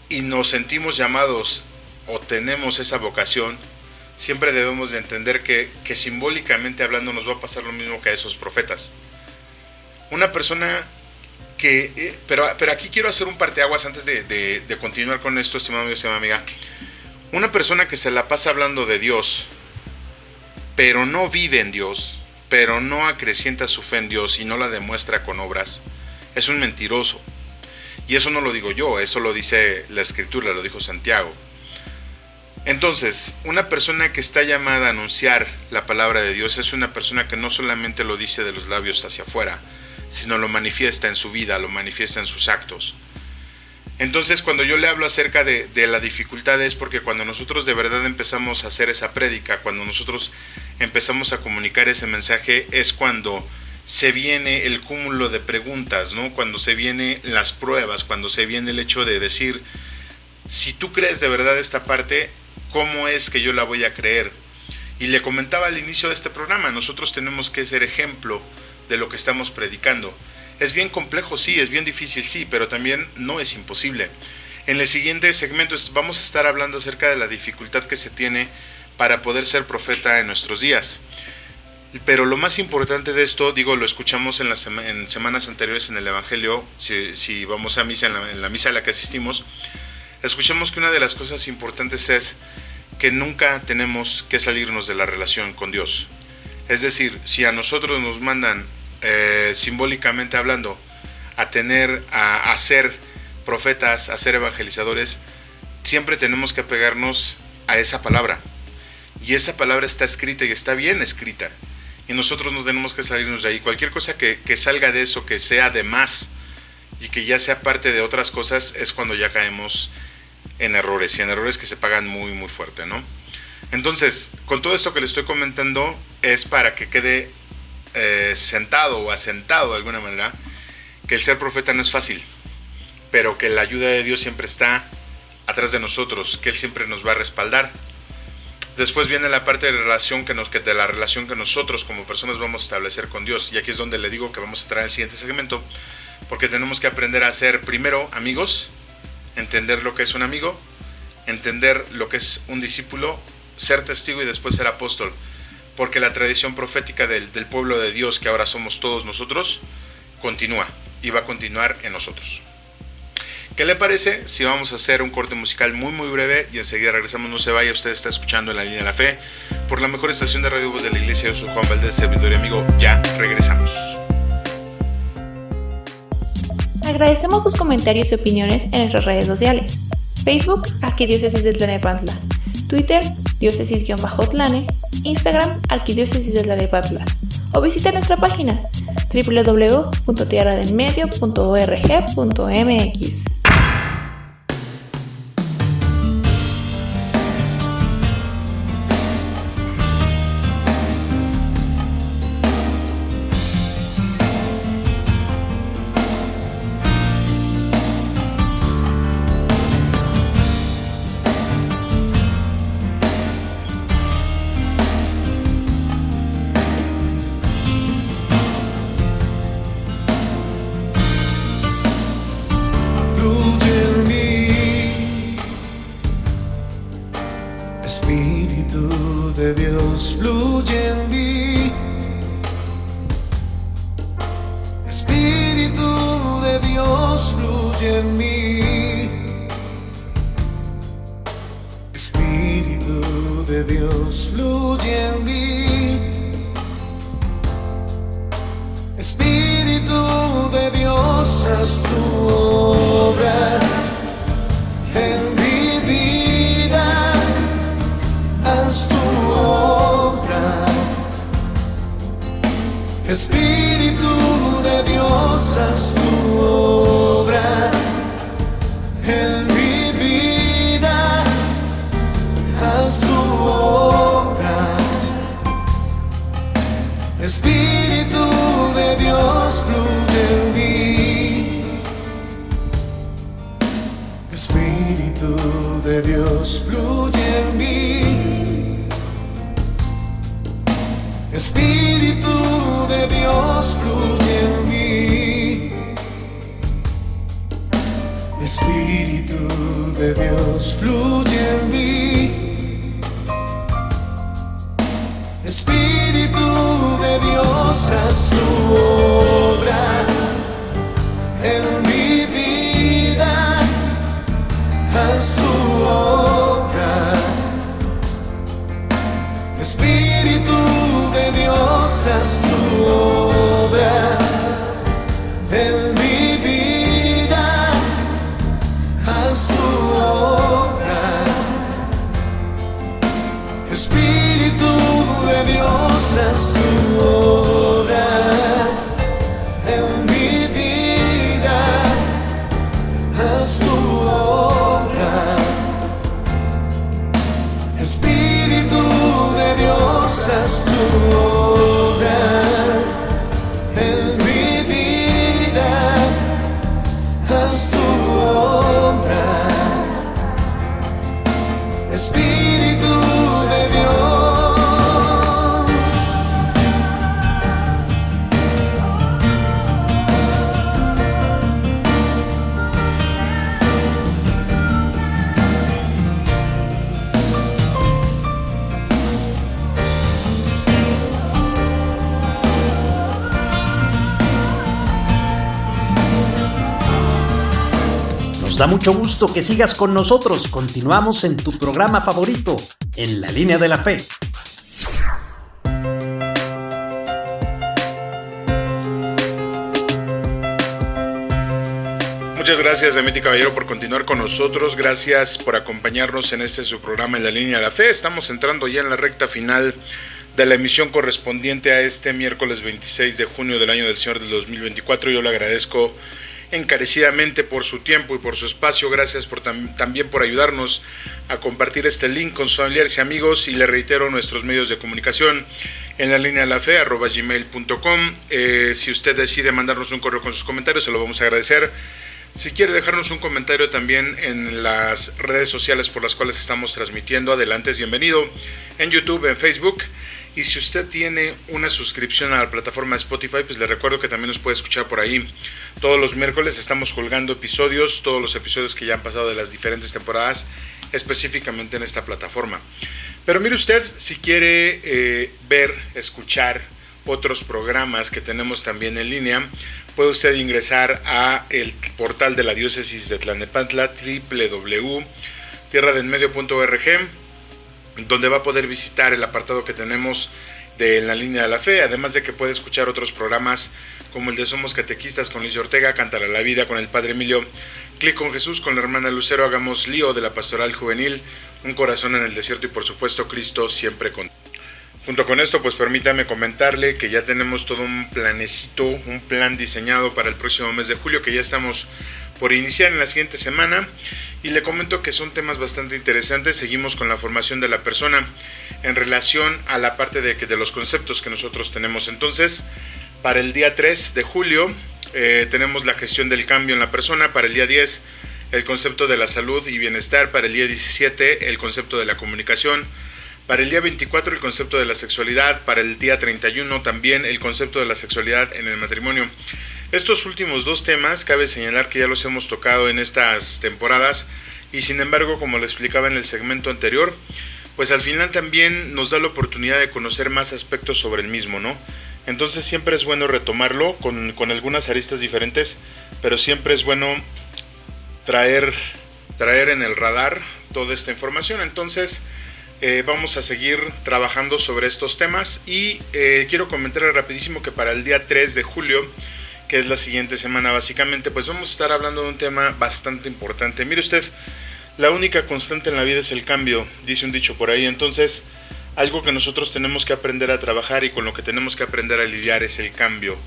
y nos sentimos llamados o tenemos esa vocación, siempre debemos de entender que simbólicamente hablando nos va a pasar lo mismo que a esos profetas. Una persona que... pero aquí quiero hacer un parteaguas antes de continuar con esto, estimado amigo, estimada amiga. Una persona que se la pasa hablando de Dios, pero no vive en Dios, pero no acrecienta su fe en Dios y no la demuestra con obras, es un mentiroso. Y eso no lo digo yo, eso lo dice la Escritura, lo dijo Santiago. Entonces, una persona que está llamada a anunciar la palabra de Dios es una persona que no solamente lo dice de los labios hacia afuera, sino lo manifiesta en su vida, lo manifiesta en sus actos. Entonces, cuando yo le hablo acerca de la dificultad es porque cuando nosotros de verdad empezamos a hacer esa prédica, cuando nosotros empezamos a comunicar ese mensaje, es cuando se viene el cúmulo de preguntas, ¿no? Cuando se vienen las pruebas, cuando se viene el hecho de decir, si tú crees de verdad esta parte, ¿cómo es que yo la voy a creer? Y le comentaba al inicio de este programa, nosotros tenemos que ser ejemplo de lo que estamos predicando. Es bien complejo, sí, es bien difícil, sí, pero también no es imposible. En el siguiente segmento vamos a estar hablando acerca de la dificultad que se tiene para poder ser profeta en nuestros días. Pero lo más importante de esto, lo escuchamos en semanas anteriores en el Evangelio, si vamos a misa, en la misa a la que asistimos, escuchamos que una de las cosas importantes es que nunca tenemos que salirnos de la relación con Dios. Es decir, si a nosotros nos mandan, simbólicamente hablando, a ser profetas, a ser evangelizadores, siempre tenemos que apegarnos a esa palabra. Y esa palabra está escrita y está bien escrita. Y nosotros no tenemos que salirnos de ahí. Cualquier cosa que salga de eso, que sea de más y que ya sea parte de otras cosas, es cuando ya caemos en errores, y en errores que se pagan muy muy fuerte, ¿no? Entonces, con todo esto que le estoy comentando es para que quede sentado o asentado de alguna manera que el ser profeta no es fácil, pero que la ayuda de Dios siempre está atrás de nosotros, que Él siempre nos va a respaldar. Después viene la parte de la relación que nosotros como personas vamos a establecer con Dios, y aquí es donde le digo que vamos a entrar en el siguiente segmento, porque tenemos que aprender a ser primero amigos, entender lo que es un amigo, entender lo que es un discípulo, ser testigo y después ser apóstol, porque la tradición profética del pueblo de Dios, que ahora somos todos nosotros, continúa y va a continuar en nosotros. ¿Qué le parece si vamos a hacer un corte musical muy muy breve y enseguida regresamos? No se vaya, usted está escuchando En la Línea de la Fe por la mejor estación de radio voz de la iglesia. Yo soy Juan Valdés, servidor y amigo. Ya regresamos. Agradecemos tus comentarios y opiniones en nuestras redes sociales. Facebook, Arquidiócesis de Tlanepantla. Twitter, diócesis-tlane. Instagram, Arquidiócesis de Tlanepantla. O visita nuestra página www.tierradelmedio.org.mx. Espíritu de Dios, haz tu obra en mi vida, haz tu obra. Espíritu de Dios, fluye en mí. Espíritu de Dios, fluye en mí. Espíritu de Dios, fluye en mí. Espíritu de Dios, fluye en mí. Espíritu de Dios, haz tu obra en mi vida, haz tu obra. Espíritu de Dios, haz tu obra en mi vida, haz tu obra. Espíritu de Dios, haz tu obra en mi vida, haz tu obra. Espíritu de Dios, haz tu obra en mi vida, haz tu obra. Espíritu de Dios. Nos da mucho gusto que sigas con nosotros. Continuamos en tu programa favorito, En la Línea de la Fe. Muchas gracias, Demetri Caballero, por continuar con nosotros. Gracias por acompañarnos en su programa En la Línea de la Fe. Estamos entrando ya en la recta final de la emisión correspondiente a este miércoles 26 de junio del año del Señor del 2024. Yo le agradezco encarecidamente por su tiempo y por su espacio. Gracias también por ayudarnos a compartir este link con sus familiares y amigos, y le reitero nuestros medios de comunicación: en la línea de la fe @gmail.com. Si usted decide mandarnos un correo con sus comentarios, se lo vamos a agradecer. Si quiere dejarnos un comentario también en las redes sociales por las cuales estamos transmitiendo, adelante, es bienvenido, en YouTube, en Facebook. Y si usted tiene una suscripción a la plataforma de Spotify, pues le recuerdo que también nos puede escuchar por ahí. Todos los miércoles estamos colgando episodios, todos los episodios que ya han pasado de las diferentes temporadas, específicamente en esta plataforma. Pero mire usted, si quiere ver, escuchar otros programas que tenemos también en línea, puede usted ingresar a el portal de la diócesis de Tlalnepantla, www.tierradenmedio.org, donde va a poder visitar el apartado que tenemos de En la Línea de la Fe, además de que puede escuchar otros programas como el de Somos Catequistas con Liz Ortega, Cantar a la Vida con el Padre Emilio, Clic con Jesús con la hermana Lucero, Hagamos Lío de la Pastoral Juvenil, Un Corazón en el Desierto y por supuesto Cristo Siempre con. Junto con esto, pues permítame comentarle que ya tenemos todo un planecito, un plan diseñado para el próximo mes de julio, que ya estamos por iniciar en la siguiente semana, y le comento que son temas bastante interesantes. Seguimos con la formación de la persona en relación a la parte de los conceptos que nosotros tenemos. Entonces, para el día 3 de julio tenemos la gestión del cambio en la persona, para el día 10 el concepto de la salud y bienestar, para el día 17 el concepto de la comunicación, para el día 24 el concepto de la sexualidad, para el día 31 también el concepto de la sexualidad en el matrimonio. Estos últimos dos temas cabe señalar que ya los hemos tocado en estas temporadas, y sin embargo, como lo explicaba en el segmento anterior, pues al final también nos da la oportunidad de conocer más aspectos sobre el mismo, ¿no? Entonces siempre es bueno retomarlo con algunas aristas diferentes, pero siempre es bueno traer en el radar toda esta información. Entonces vamos a seguir trabajando sobre estos temas, y quiero comentar rapidísimo que para el día 3 de julio, que es la siguiente semana básicamente, pues vamos a estar hablando de un tema bastante importante. Mire usted, la única constante en la vida es el cambio, dice un dicho por ahí. Entonces algo que nosotros tenemos que aprender a trabajar y con lo que tenemos que aprender a lidiar es el cambio.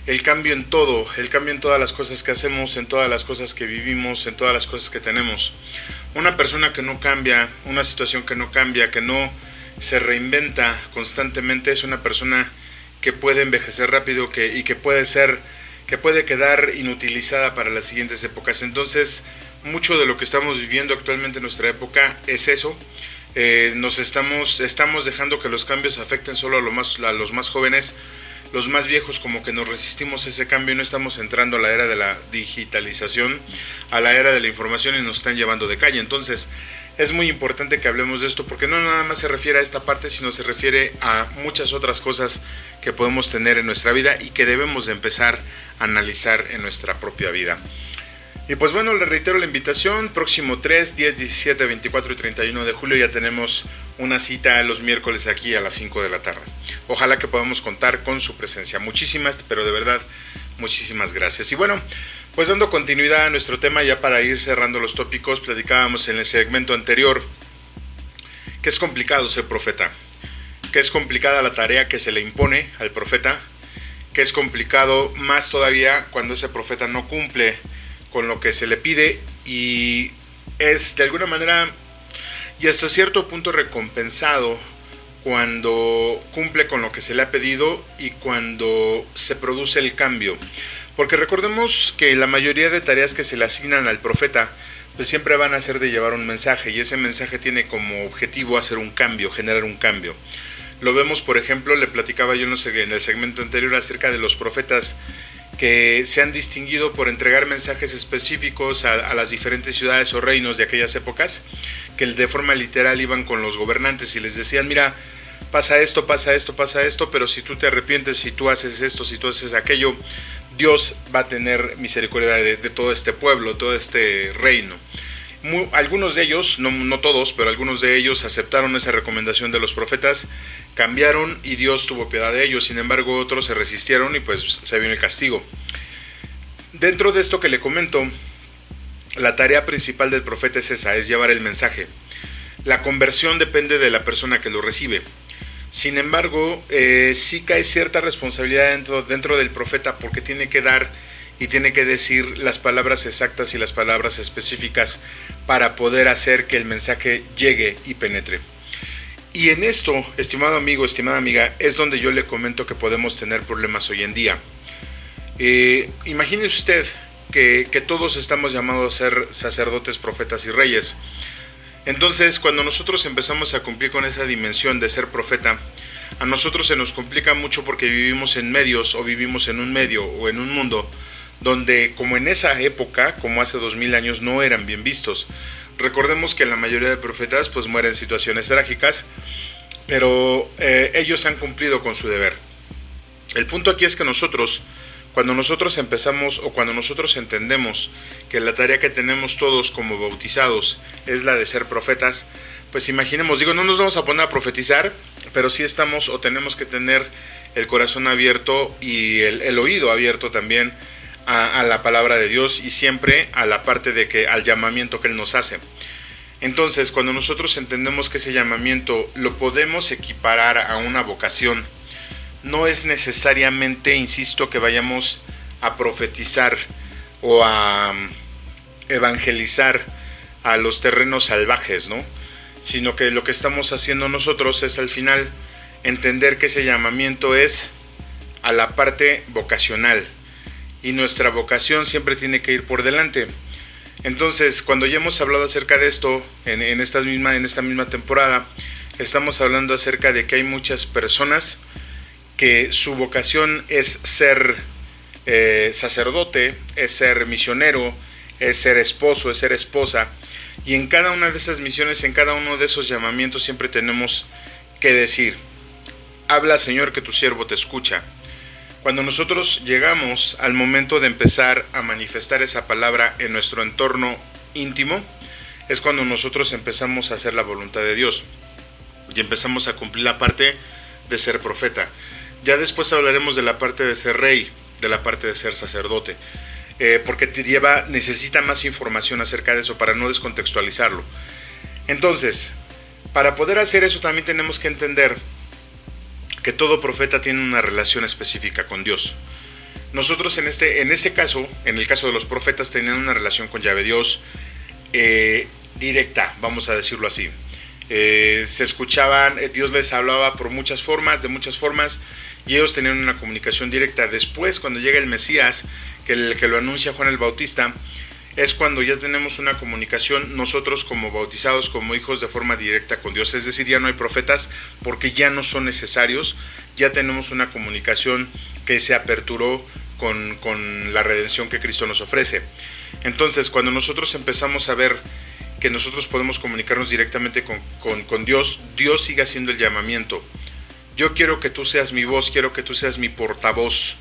El cambio en todo, el cambio en todas las cosas que hacemos, en todas las cosas que vivimos, en todas las cosas que tenemos. Una persona que no cambia, una situación que no cambia, que no se reinventa constantemente, es una persona que puede envejecer rápido y que puede quedar inutilizada para las siguientes épocas. Entonces, mucho de lo que estamos viviendo actualmente en nuestra época es eso. Estamos dejando que los cambios afecten solo a los más jóvenes. Los más viejos como que nos resistimos a ese cambio y no estamos entrando a la era de la digitalización, a la era de la información, y nos están llevando de calle. Entonces es muy importante que hablemos de esto, porque no nada más se refiere a esta parte, sino se refiere a muchas otras cosas que podemos tener en nuestra vida y que debemos de empezar a analizar en nuestra propia vida. Y pues bueno, les reitero la invitación, próximo 3, 10, 17, 24 y 31 de julio ya tenemos una cita los miércoles aquí a las 5 de la tarde. Ojalá que podamos contar con su presencia. Muchísimas, pero de verdad, muchísimas gracias. Y bueno, pues dando continuidad a nuestro tema, ya para ir cerrando los tópicos, platicábamos en el segmento anterior que es complicado ser profeta, que es complicada la tarea que se le impone al profeta, que es complicado más todavía cuando ese profeta no cumple con lo que se le pide, y es de alguna manera y hasta cierto punto recompensado cuando cumple con lo que se le ha pedido y cuando se produce el cambio. Porque recordemos que la mayoría de tareas que se le asignan al profeta pues siempre van a ser de llevar un mensaje, y ese mensaje tiene como objetivo hacer un cambio, generar un cambio. Lo vemos, por ejemplo, le platicaba yo en el segmento anterior acerca de los profetas que se han distinguido por entregar mensajes específicos a las diferentes ciudades o reinos de aquellas épocas, que de forma literal iban con los gobernantes y les decían: mira, pasa esto, pasa esto, pasa esto, pero si tú te arrepientes, si tú haces esto, si tú haces aquello, Dios va a tener misericordia de todo este pueblo, todo este reino. Algunos de ellos, no todos, pero algunos de ellos aceptaron esa recomendación de los profetas, cambiaron y Dios tuvo piedad de ellos. Sin embargo, otros se resistieron y pues se vino el castigo. Dentro de esto que le comento, la tarea principal del profeta es esa, es llevar el mensaje. La conversión depende de la persona que lo recibe. Sin embargo, sí cae cierta responsabilidad dentro del profeta, porque tiene que dar y tiene que decir las palabras exactas y las palabras específicas para poder hacer que el mensaje llegue y penetre. Y en esto, estimado amigo, estimada amiga, es donde yo le comento que podemos tener problemas hoy en día. Imagínese usted que todos estamos llamados a ser sacerdotes, profetas y reyes. Entonces, cuando nosotros empezamos a cumplir con esa dimensión de ser profeta, a nosotros se nos complica mucho, porque vivimos en medios, o vivimos en un medio o en un mundo donde, como en esa época, como hace 2000 años, no eran bien vistos. Recordemos que la mayoría de profetas pues mueren en situaciones trágicas, pero ellos han cumplido con su deber. El punto aquí es que nosotros, cuando nosotros empezamos, o cuando nosotros entendemos que la tarea que tenemos todos como bautizados es la de ser profetas, pues imaginemos, no nos vamos a poner a profetizar, pero sí estamos o tenemos que tener el corazón abierto y el oído abierto también a la palabra de Dios, y siempre a la parte de que al llamamiento que Él nos hace. Entonces, cuando nosotros entendemos que ese llamamiento lo podemos equiparar a una vocación, no es necesariamente, insisto, que vayamos a profetizar o a evangelizar a los terrenos salvajes, ¿no? Sino que lo que estamos haciendo nosotros es, al final, entender que ese llamamiento es a la parte vocacional, y nuestra vocación siempre tiene que ir por delante. Entonces, cuando ya hemos hablado acerca de esto en esta misma temporada, estamos hablando acerca de que hay muchas personas que su vocación es ser sacerdote, es ser misionero, es ser esposo, es ser esposa, y en cada una de esas misiones, en cada uno de esos llamamientos, siempre tenemos que decir: habla, Señor, que tu siervo te escucha. Cuando nosotros llegamos al momento de empezar a manifestar esa palabra en nuestro entorno íntimo, es cuando nosotros empezamos a hacer la voluntad de Dios y empezamos a cumplir la parte de ser profeta. Ya después hablaremos de la parte de ser rey, de la parte de ser sacerdote, porque necesita más información acerca de eso para no descontextualizarlo. Entonces, Para poder hacer eso también tenemos que entender que todo profeta tiene una relación específica con Dios. Nosotros en ese caso, en el caso de los profetas, tenían una relación con Yahvé Dios directa, vamos a decirlo así. Se escuchaban, Dios les hablaba de muchas formas, y ellos tenían una comunicación directa. Después, cuando llega el Mesías, que lo anuncia Juan el Bautista, es cuando ya tenemos una comunicación nosotros como bautizados, como hijos, de forma directa con Dios. Es decir, ya no hay profetas porque ya no son necesarios, ya tenemos una comunicación que se aperturó con la redención que Cristo nos ofrece. Entonces, cuando nosotros empezamos a ver que nosotros podemos comunicarnos directamente con Dios, Dios sigue haciendo el llamamiento. Yo quiero que tú seas mi voz, quiero que tú seas mi portavoz.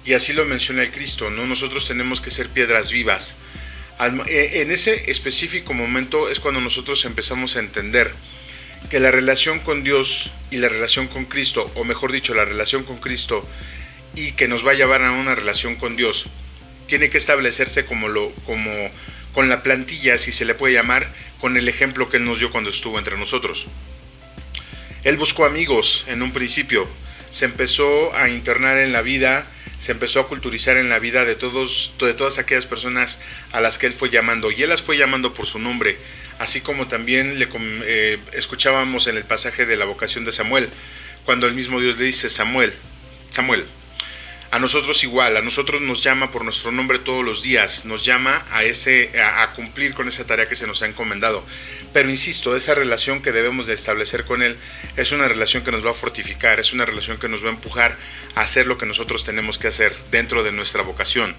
Y así lo menciona el Cristo, ¿no? Nosotros tenemos que ser piedras vivas. En ese específico momento es cuando nosotros empezamos a entender que la relación con Dios y la relación con Cristo, o mejor dicho, la relación con Cristo y que nos va a llevar a una relación con Dios, tiene que establecerse como con la plantilla, si se le puede llamar, con el ejemplo que Él nos dio cuando estuvo entre nosotros. Él buscó amigos en un principio, se empezó a internar en la vida, se empezó a culturizar en la vida de todas aquellas personas a las que Él fue llamando, y Él las fue llamando por su nombre, así como también escuchábamos en el pasaje de la vocación de Samuel, cuando el mismo Dios le dice: Samuel, Samuel. A nosotros igual, a nosotros nos llama por nuestro nombre todos los días, nos llama a cumplir con esa tarea que se nos ha encomendado. Pero insisto, esa relación que debemos de establecer con Él es una relación que nos va a fortificar, es una relación que nos va a empujar a hacer lo que nosotros tenemos que hacer dentro de nuestra vocación.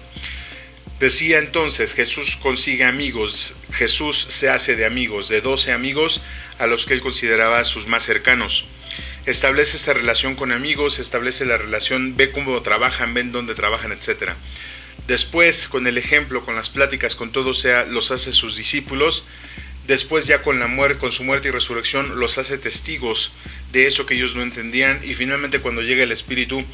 Decía entonces, Jesús consigue amigos, Jesús se hace de amigos, de 12 amigos a los que Él consideraba sus más cercanos. Establece esta relación con amigos, establece la relación, ve cómo trabajan, ven dónde trabajan, etc. Después, con el ejemplo, con las pláticas, con todo, los hace sus discípulos. Después, ya con su muerte y resurrección, los hace testigos de eso que ellos no entendían. Y finalmente, cuando llega el Espíritu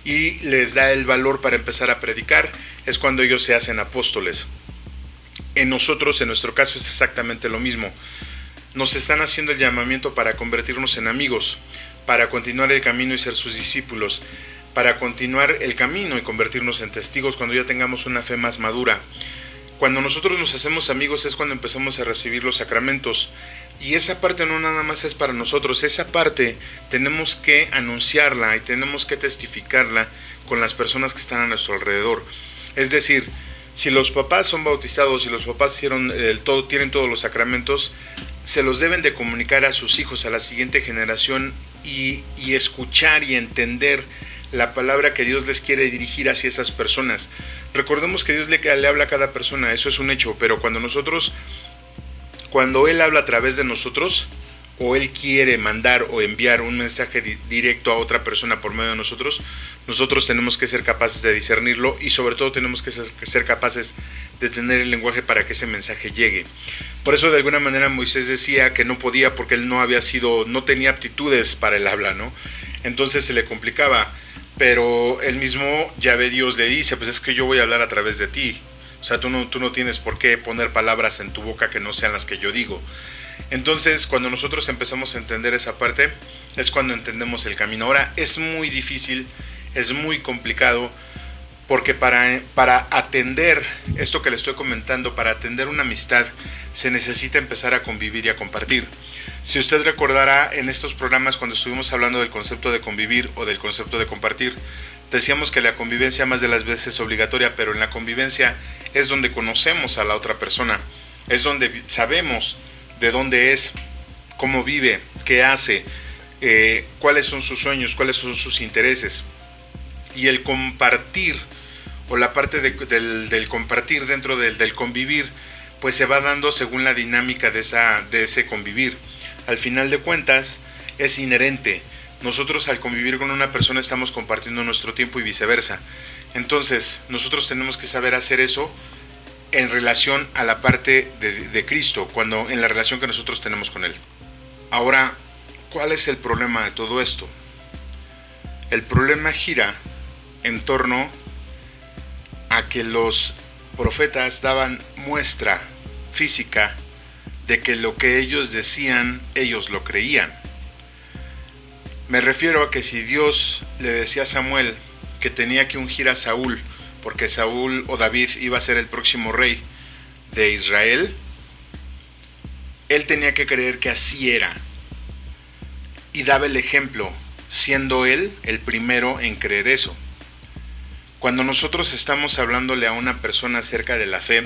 y les da el valor para empezar a predicar, es cuando ellos se hacen apóstoles. En nosotros, en nuestro caso, es exactamente lo mismo. Nos están haciendo el llamamiento para convertirnos en amigos, para continuar el camino y ser sus discípulos, para continuar el camino y convertirnos en testigos cuando ya tengamos una fe más madura. Cuando nosotros nos hacemos amigos es cuando empezamos a recibir los sacramentos, y esa parte no nada más es para nosotros, esa parte tenemos que anunciarla y tenemos que testificarla con las personas que están a nuestro alrededor. Es decir, si los papás son bautizados, si los papás tienen todos los sacramentos, se los deben de comunicar a sus hijos, a la siguiente generación, y escuchar y entender la palabra que Dios les quiere dirigir hacia esas personas. Recordemos que Dios le habla a cada persona, eso es un hecho, pero cuando Él habla a través de nosotros, o Él quiere mandar o enviar un mensaje directo a otra persona por medio de nosotros tenemos que ser capaces de discernirlo, y sobre todo tenemos que ser capaces de tener el lenguaje para que ese mensaje llegue. Por eso de alguna manera Moisés decía que no podía porque él no tenía aptitudes para el habla, ¿no? Entonces se le complicaba, pero el mismo Yahvé Dios le dice: pues es que yo voy a hablar a través de ti, o sea, tú no tienes por qué poner palabras en tu boca que no sean las que yo digo. Entonces, cuando nosotros empezamos a entender esa parte, es cuando entendemos el camino. Ahora, es muy difícil, es muy complicado, porque para atender esto que le estoy comentando, para atender una amistad, se necesita empezar a convivir y a compartir. Si usted recordará, en estos programas, cuando estuvimos hablando del concepto de convivir o del concepto de compartir, decíamos que la convivencia más de las veces es obligatoria, pero en la convivencia es donde conocemos a la otra persona, es donde sabemos de dónde es, cómo vive, qué hace, cuáles son sus sueños, cuáles son sus intereses. Y el compartir, o la parte del compartir dentro del convivir, pues se va dando según la dinámica de ese convivir. Al final de cuentas, es inherente. Nosotros al convivir con una persona estamos compartiendo nuestro tiempo y viceversa. Entonces, nosotros tenemos que saber hacer eso en relación a la parte de Cristo, en la relación que nosotros tenemos con Él. Ahora, ¿cuál es el problema de todo esto? El problema gira en torno a que los profetas daban muestra física de que lo que ellos decían, ellos lo creían. Me refiero a que si Dios le decía a Samuel que tenía que ungir a Saúl, porque Saúl o David iba a ser el próximo rey de Israel, él tenía que creer que así era. Y daba el ejemplo, siendo él el primero en creer eso. Cuando nosotros estamos hablándole a una persona acerca de la fe,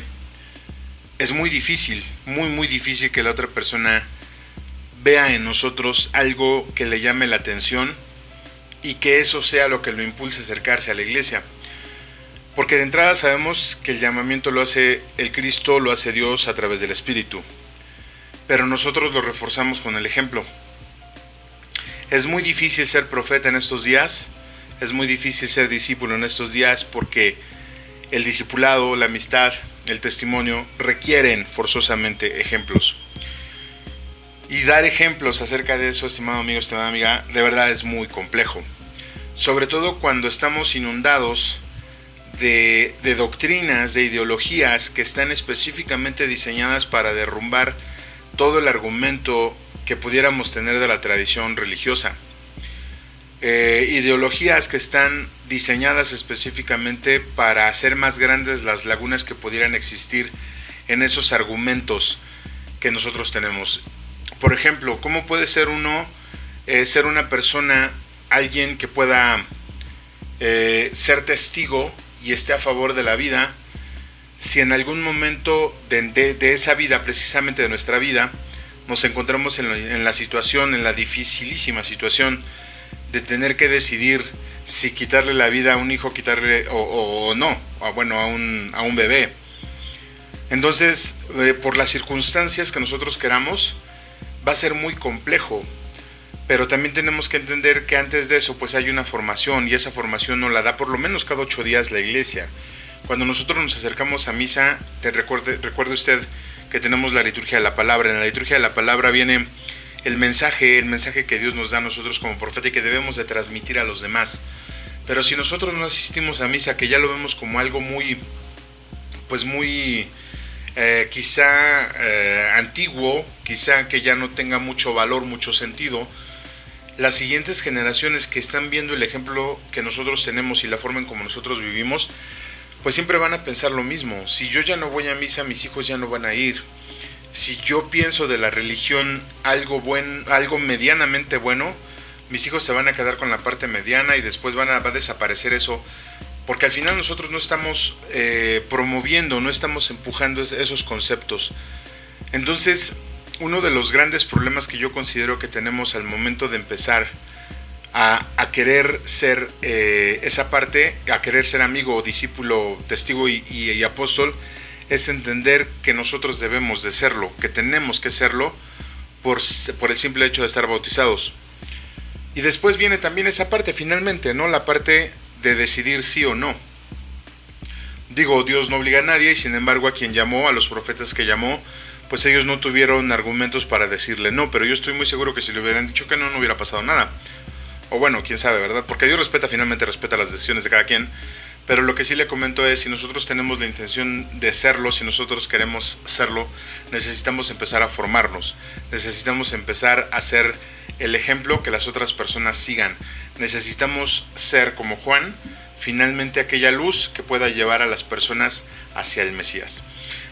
es muy difícil, muy difícil que la otra persona vea en nosotros algo que le llame la atención y que eso sea lo que lo impulse a acercarse a la iglesia. Porque de entrada sabemos que el llamamiento lo hace el Cristo, lo hace Dios a través del Espíritu. Pero nosotros lo reforzamos con el ejemplo. Es muy difícil ser profeta en estos días, es muy difícil ser discípulo en estos días porque el discipulado, la amistad, el testimonio requieren forzosamente ejemplos. Y dar ejemplos acerca de eso, estimado amigo, estimada amiga, de verdad es muy complejo. Sobre todo cuando estamos inundados de doctrinas, de ideologías que están específicamente diseñadas para derrumbar todo el argumento que pudiéramos tener de la tradición religiosa. Ideologías que están diseñadas específicamente para hacer más grandes las lagunas que pudieran existir en esos argumentos que nosotros tenemos. Por ejemplo, ¿cómo puede ser ser una persona, alguien que pueda ser testigo y esté a favor de la vida, si en algún momento de esa vida, precisamente de nuestra vida, nos encontramos en la situación, en la dificilísima situación de tener que decidir si quitarle la vida a un hijo, o no, a un bebé? Entonces, por las circunstancias que nosotros queramos, va a ser muy complejo, pero también tenemos que entender que antes de eso pues hay una formación, y esa formación nos la da por lo menos cada 8 días la iglesia. Cuando nosotros nos acercamos a misa, recuerde usted que tenemos la liturgia de la palabra. En la liturgia de la palabra viene el mensaje que Dios nos da a nosotros como profeta y que debemos de transmitir a los demás. Pero si nosotros no asistimos a misa, que ya lo vemos como algo muy quizá antiguo, quizá que ya no tenga mucho valor, mucho sentido, las siguientes generaciones que están viendo el ejemplo que nosotros tenemos y la forma en como nosotros vivimos, pues siempre van a pensar lo mismo. Si yo ya no voy a misa, mis hijos ya no van a ir. Si yo pienso de la religión algo medianamente bueno, mis hijos se van a quedar con la parte mediana y después va a desaparecer eso, porque al final nosotros no estamos promoviendo, no estamos empujando esos conceptos. Entonces, uno de los grandes problemas que yo considero que tenemos al momento de empezar a querer ser esa parte, a querer ser amigo, discípulo, testigo y apóstol, es entender que nosotros debemos de serlo, que tenemos que serlo por el simple hecho de estar bautizados. Y después viene también esa parte, finalmente, ¿no? La parte de decidir sí o no. Digo, Dios no obliga a nadie, y sin embargo a quien llamó, a los profetas que llamó, pues ellos no tuvieron argumentos para decirle no, pero yo estoy muy seguro que si le hubieran dicho que no, no hubiera pasado nada. O bueno, quién sabe, ¿verdad? Porque Dios finalmente respeta las decisiones de cada quien. Pero lo que sí le comento es, si nosotros tenemos la intención de serlo, si nosotros queremos serlo, necesitamos empezar a formarnos. Necesitamos empezar a ser el ejemplo que las otras personas sigan. Necesitamos ser como Juan, finalmente aquella luz que pueda llevar a las personas hacia el Mesías.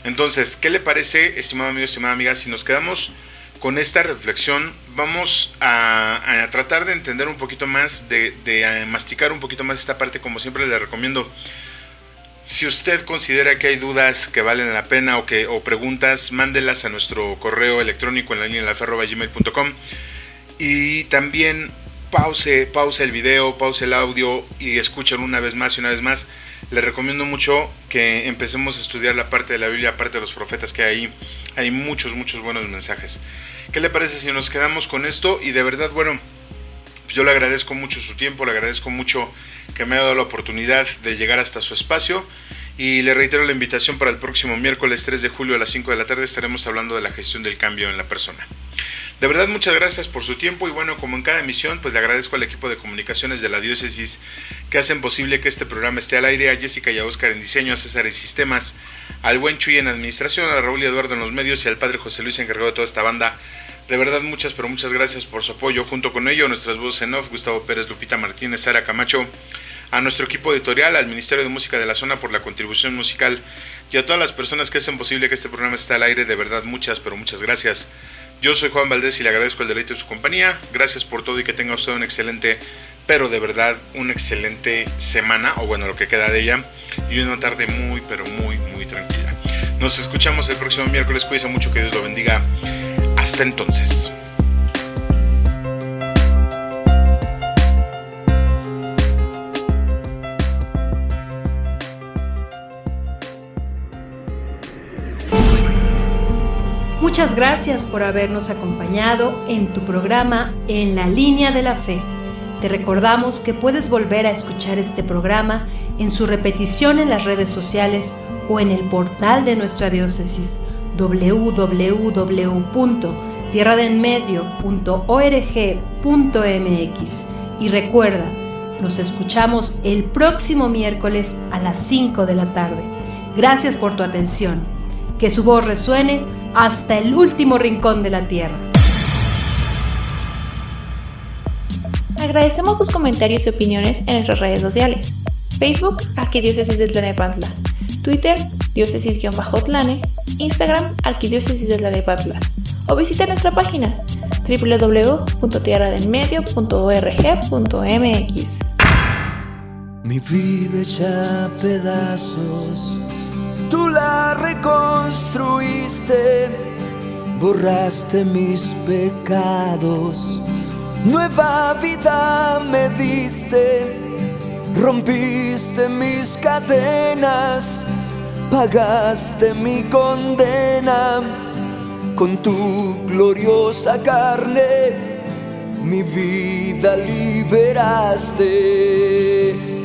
Entonces, ¿qué le parece, estimado amigo, estimada amiga, si nos quedamos con esta reflexión? Vamos a tratar de entender un poquito más, de masticar un poquito más esta parte. Como siempre le recomiendo, si usted considera que hay dudas que valen la pena o preguntas, mándelas a nuestro correo electrónico en la línea de la fe@gmail.com, y también pause el video, pause el audio y escúchalo una vez más y una vez más. Le recomiendo mucho que empecemos a estudiar la parte de la Biblia, aparte de los profetas que hay muchos buenos mensajes. ¿Qué le parece si nos quedamos con esto? Y de verdad, bueno, yo le agradezco mucho su tiempo, le agradezco mucho que me haya dado la oportunidad de llegar hasta su espacio, y le reitero la invitación para el próximo miércoles 3 de julio a las 5 de la tarde. Estaremos hablando de la gestión del cambio en la persona. De verdad, muchas gracias por su tiempo y bueno, como en cada emisión, pues le agradezco al equipo de comunicaciones de la diócesis que hacen posible que este programa esté al aire, a Jessica y a Oscar en diseño, a César en sistemas, al buen Chuy en administración, a Raúl y Eduardo en los medios y al padre José Luis encargado de toda esta banda. De verdad, muchas gracias por su apoyo. Junto con ello, nuestras voces en off, Gustavo Pérez, Lupita Martínez, Sara Camacho, a nuestro equipo editorial, al Ministerio de Música de la Zona por la contribución musical y a todas las personas que hacen posible que este programa esté al aire. De verdad, muchas gracias. Yo soy Juan Valdés y le agradezco el deleite de su compañía. Gracias por todo y que tenga usted un excelente, pero de verdad, una excelente semana, o bueno, lo que queda de ella, y una tarde muy tranquila. Nos escuchamos el próximo miércoles. Cuídense mucho, que Dios lo bendiga. Hasta entonces. Muchas gracias por habernos acompañado en tu programa En la Línea de la Fe. Te recordamos que puedes volver a escuchar este programa en su repetición en las redes sociales o en el portal de nuestra diócesis www.tierradenmedio.org.mx. Y recuerda, nos escuchamos el próximo miércoles a las 5 de la tarde. Gracias por tu atención. Que su voz resuene hasta el último rincón de la tierra. Agradecemos tus comentarios y opiniones en nuestras redes sociales. Facebook, Arquidiócesis de Tlanepantla. Twitter, diócesis-tlane. Instagram, Arquidiócesis de Tlanepantla. O visita nuestra página www.tierradelmedio.org.mx. Mi vida hecha pedazos, tú la reconstruiste, borraste mis pecados, nueva vida me diste, rompiste mis cadenas, pagaste mi condena, con tu gloriosa carne mi vida liberaste.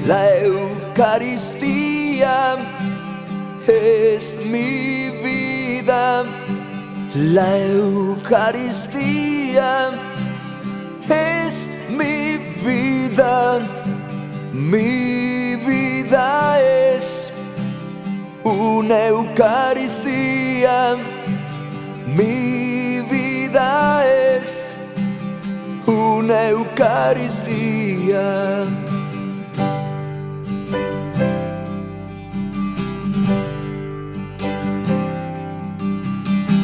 La Eucaristía es mi vida, la Eucaristía es mi vida es una Eucaristía, mi vida es una Eucaristía.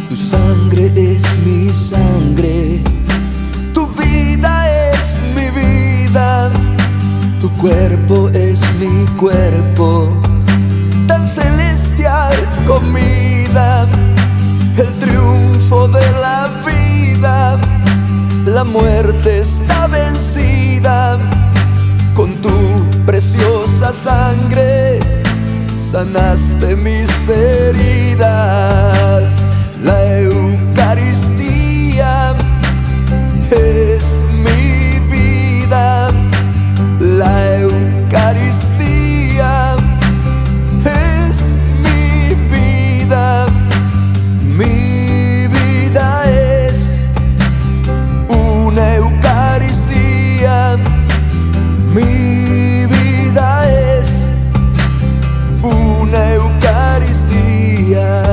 Tu sangre es mi sangre, tu vida es mi vida, tu cuerpo es mi cuerpo, tan celestial comida, el triunfo de la vida, la muerte está vencida, con tu preciosa sangre sanaste mis heridas. La Eucaristía es mi vida, la Eucaristía es mi vida es una Eucaristía, mi vida es una Eucaristía.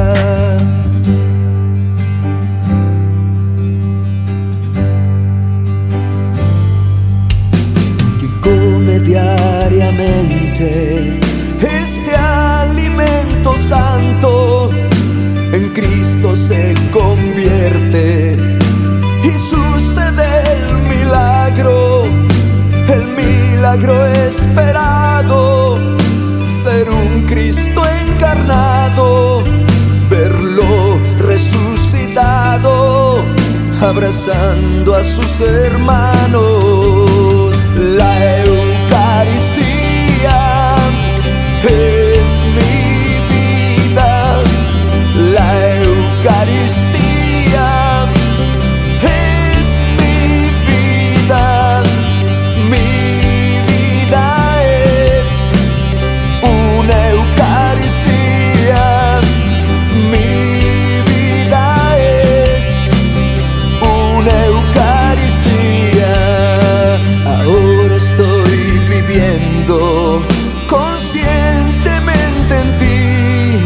Diariamente este alimento santo en Cristo se convierte y sucede el milagro esperado, ser un Cristo encarnado, verlo resucitado, abrazando a sus hermanos. La Eucaristía es mi vida, la Eucaristía es mi vida es una Eucaristía, mi vida es una viviendo conscientemente en ti.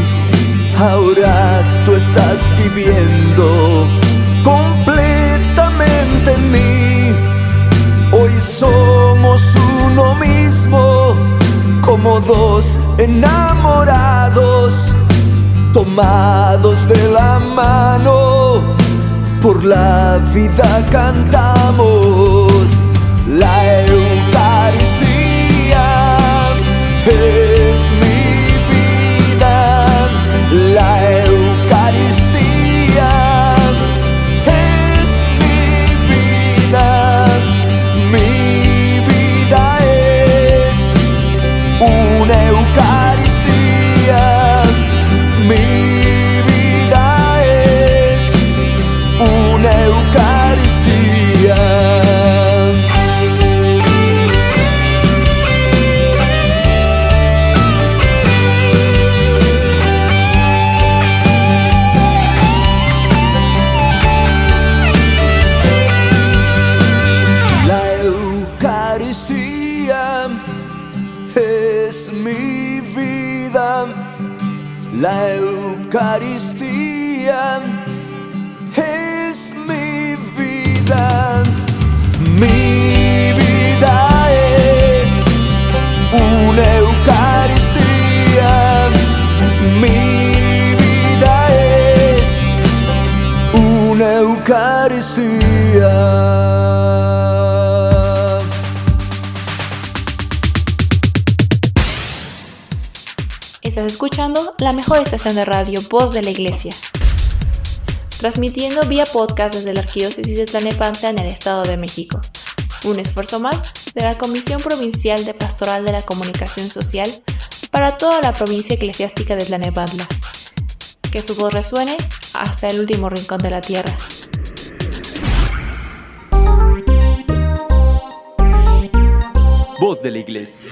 Ahora tú estás viviendo completamente en mí. Hoy somos uno mismo, como dos enamorados, tomados de la mano, por la vida cantamos. La Eucaristía es mi vida, la Eucaristía es mi vida. Mi vida es una Eucaristía, mi vida es una Eucaristía. La Eucaristía es mi vida. Mi vida es una Eucaristía. Mi vida es una Eucaristía. Estás escuchando la mejor estación de radio, Voz de la Iglesia, transmitiendo vía podcast desde la Arquidiócesis de Tlalnepantla en el Estado de México. Un esfuerzo más de la Comisión Provincial de Pastoral de la Comunicación Social para toda la provincia eclesiástica de Tlalnepantla. Que su voz resuene hasta el último rincón de la tierra. Voz de la Iglesia.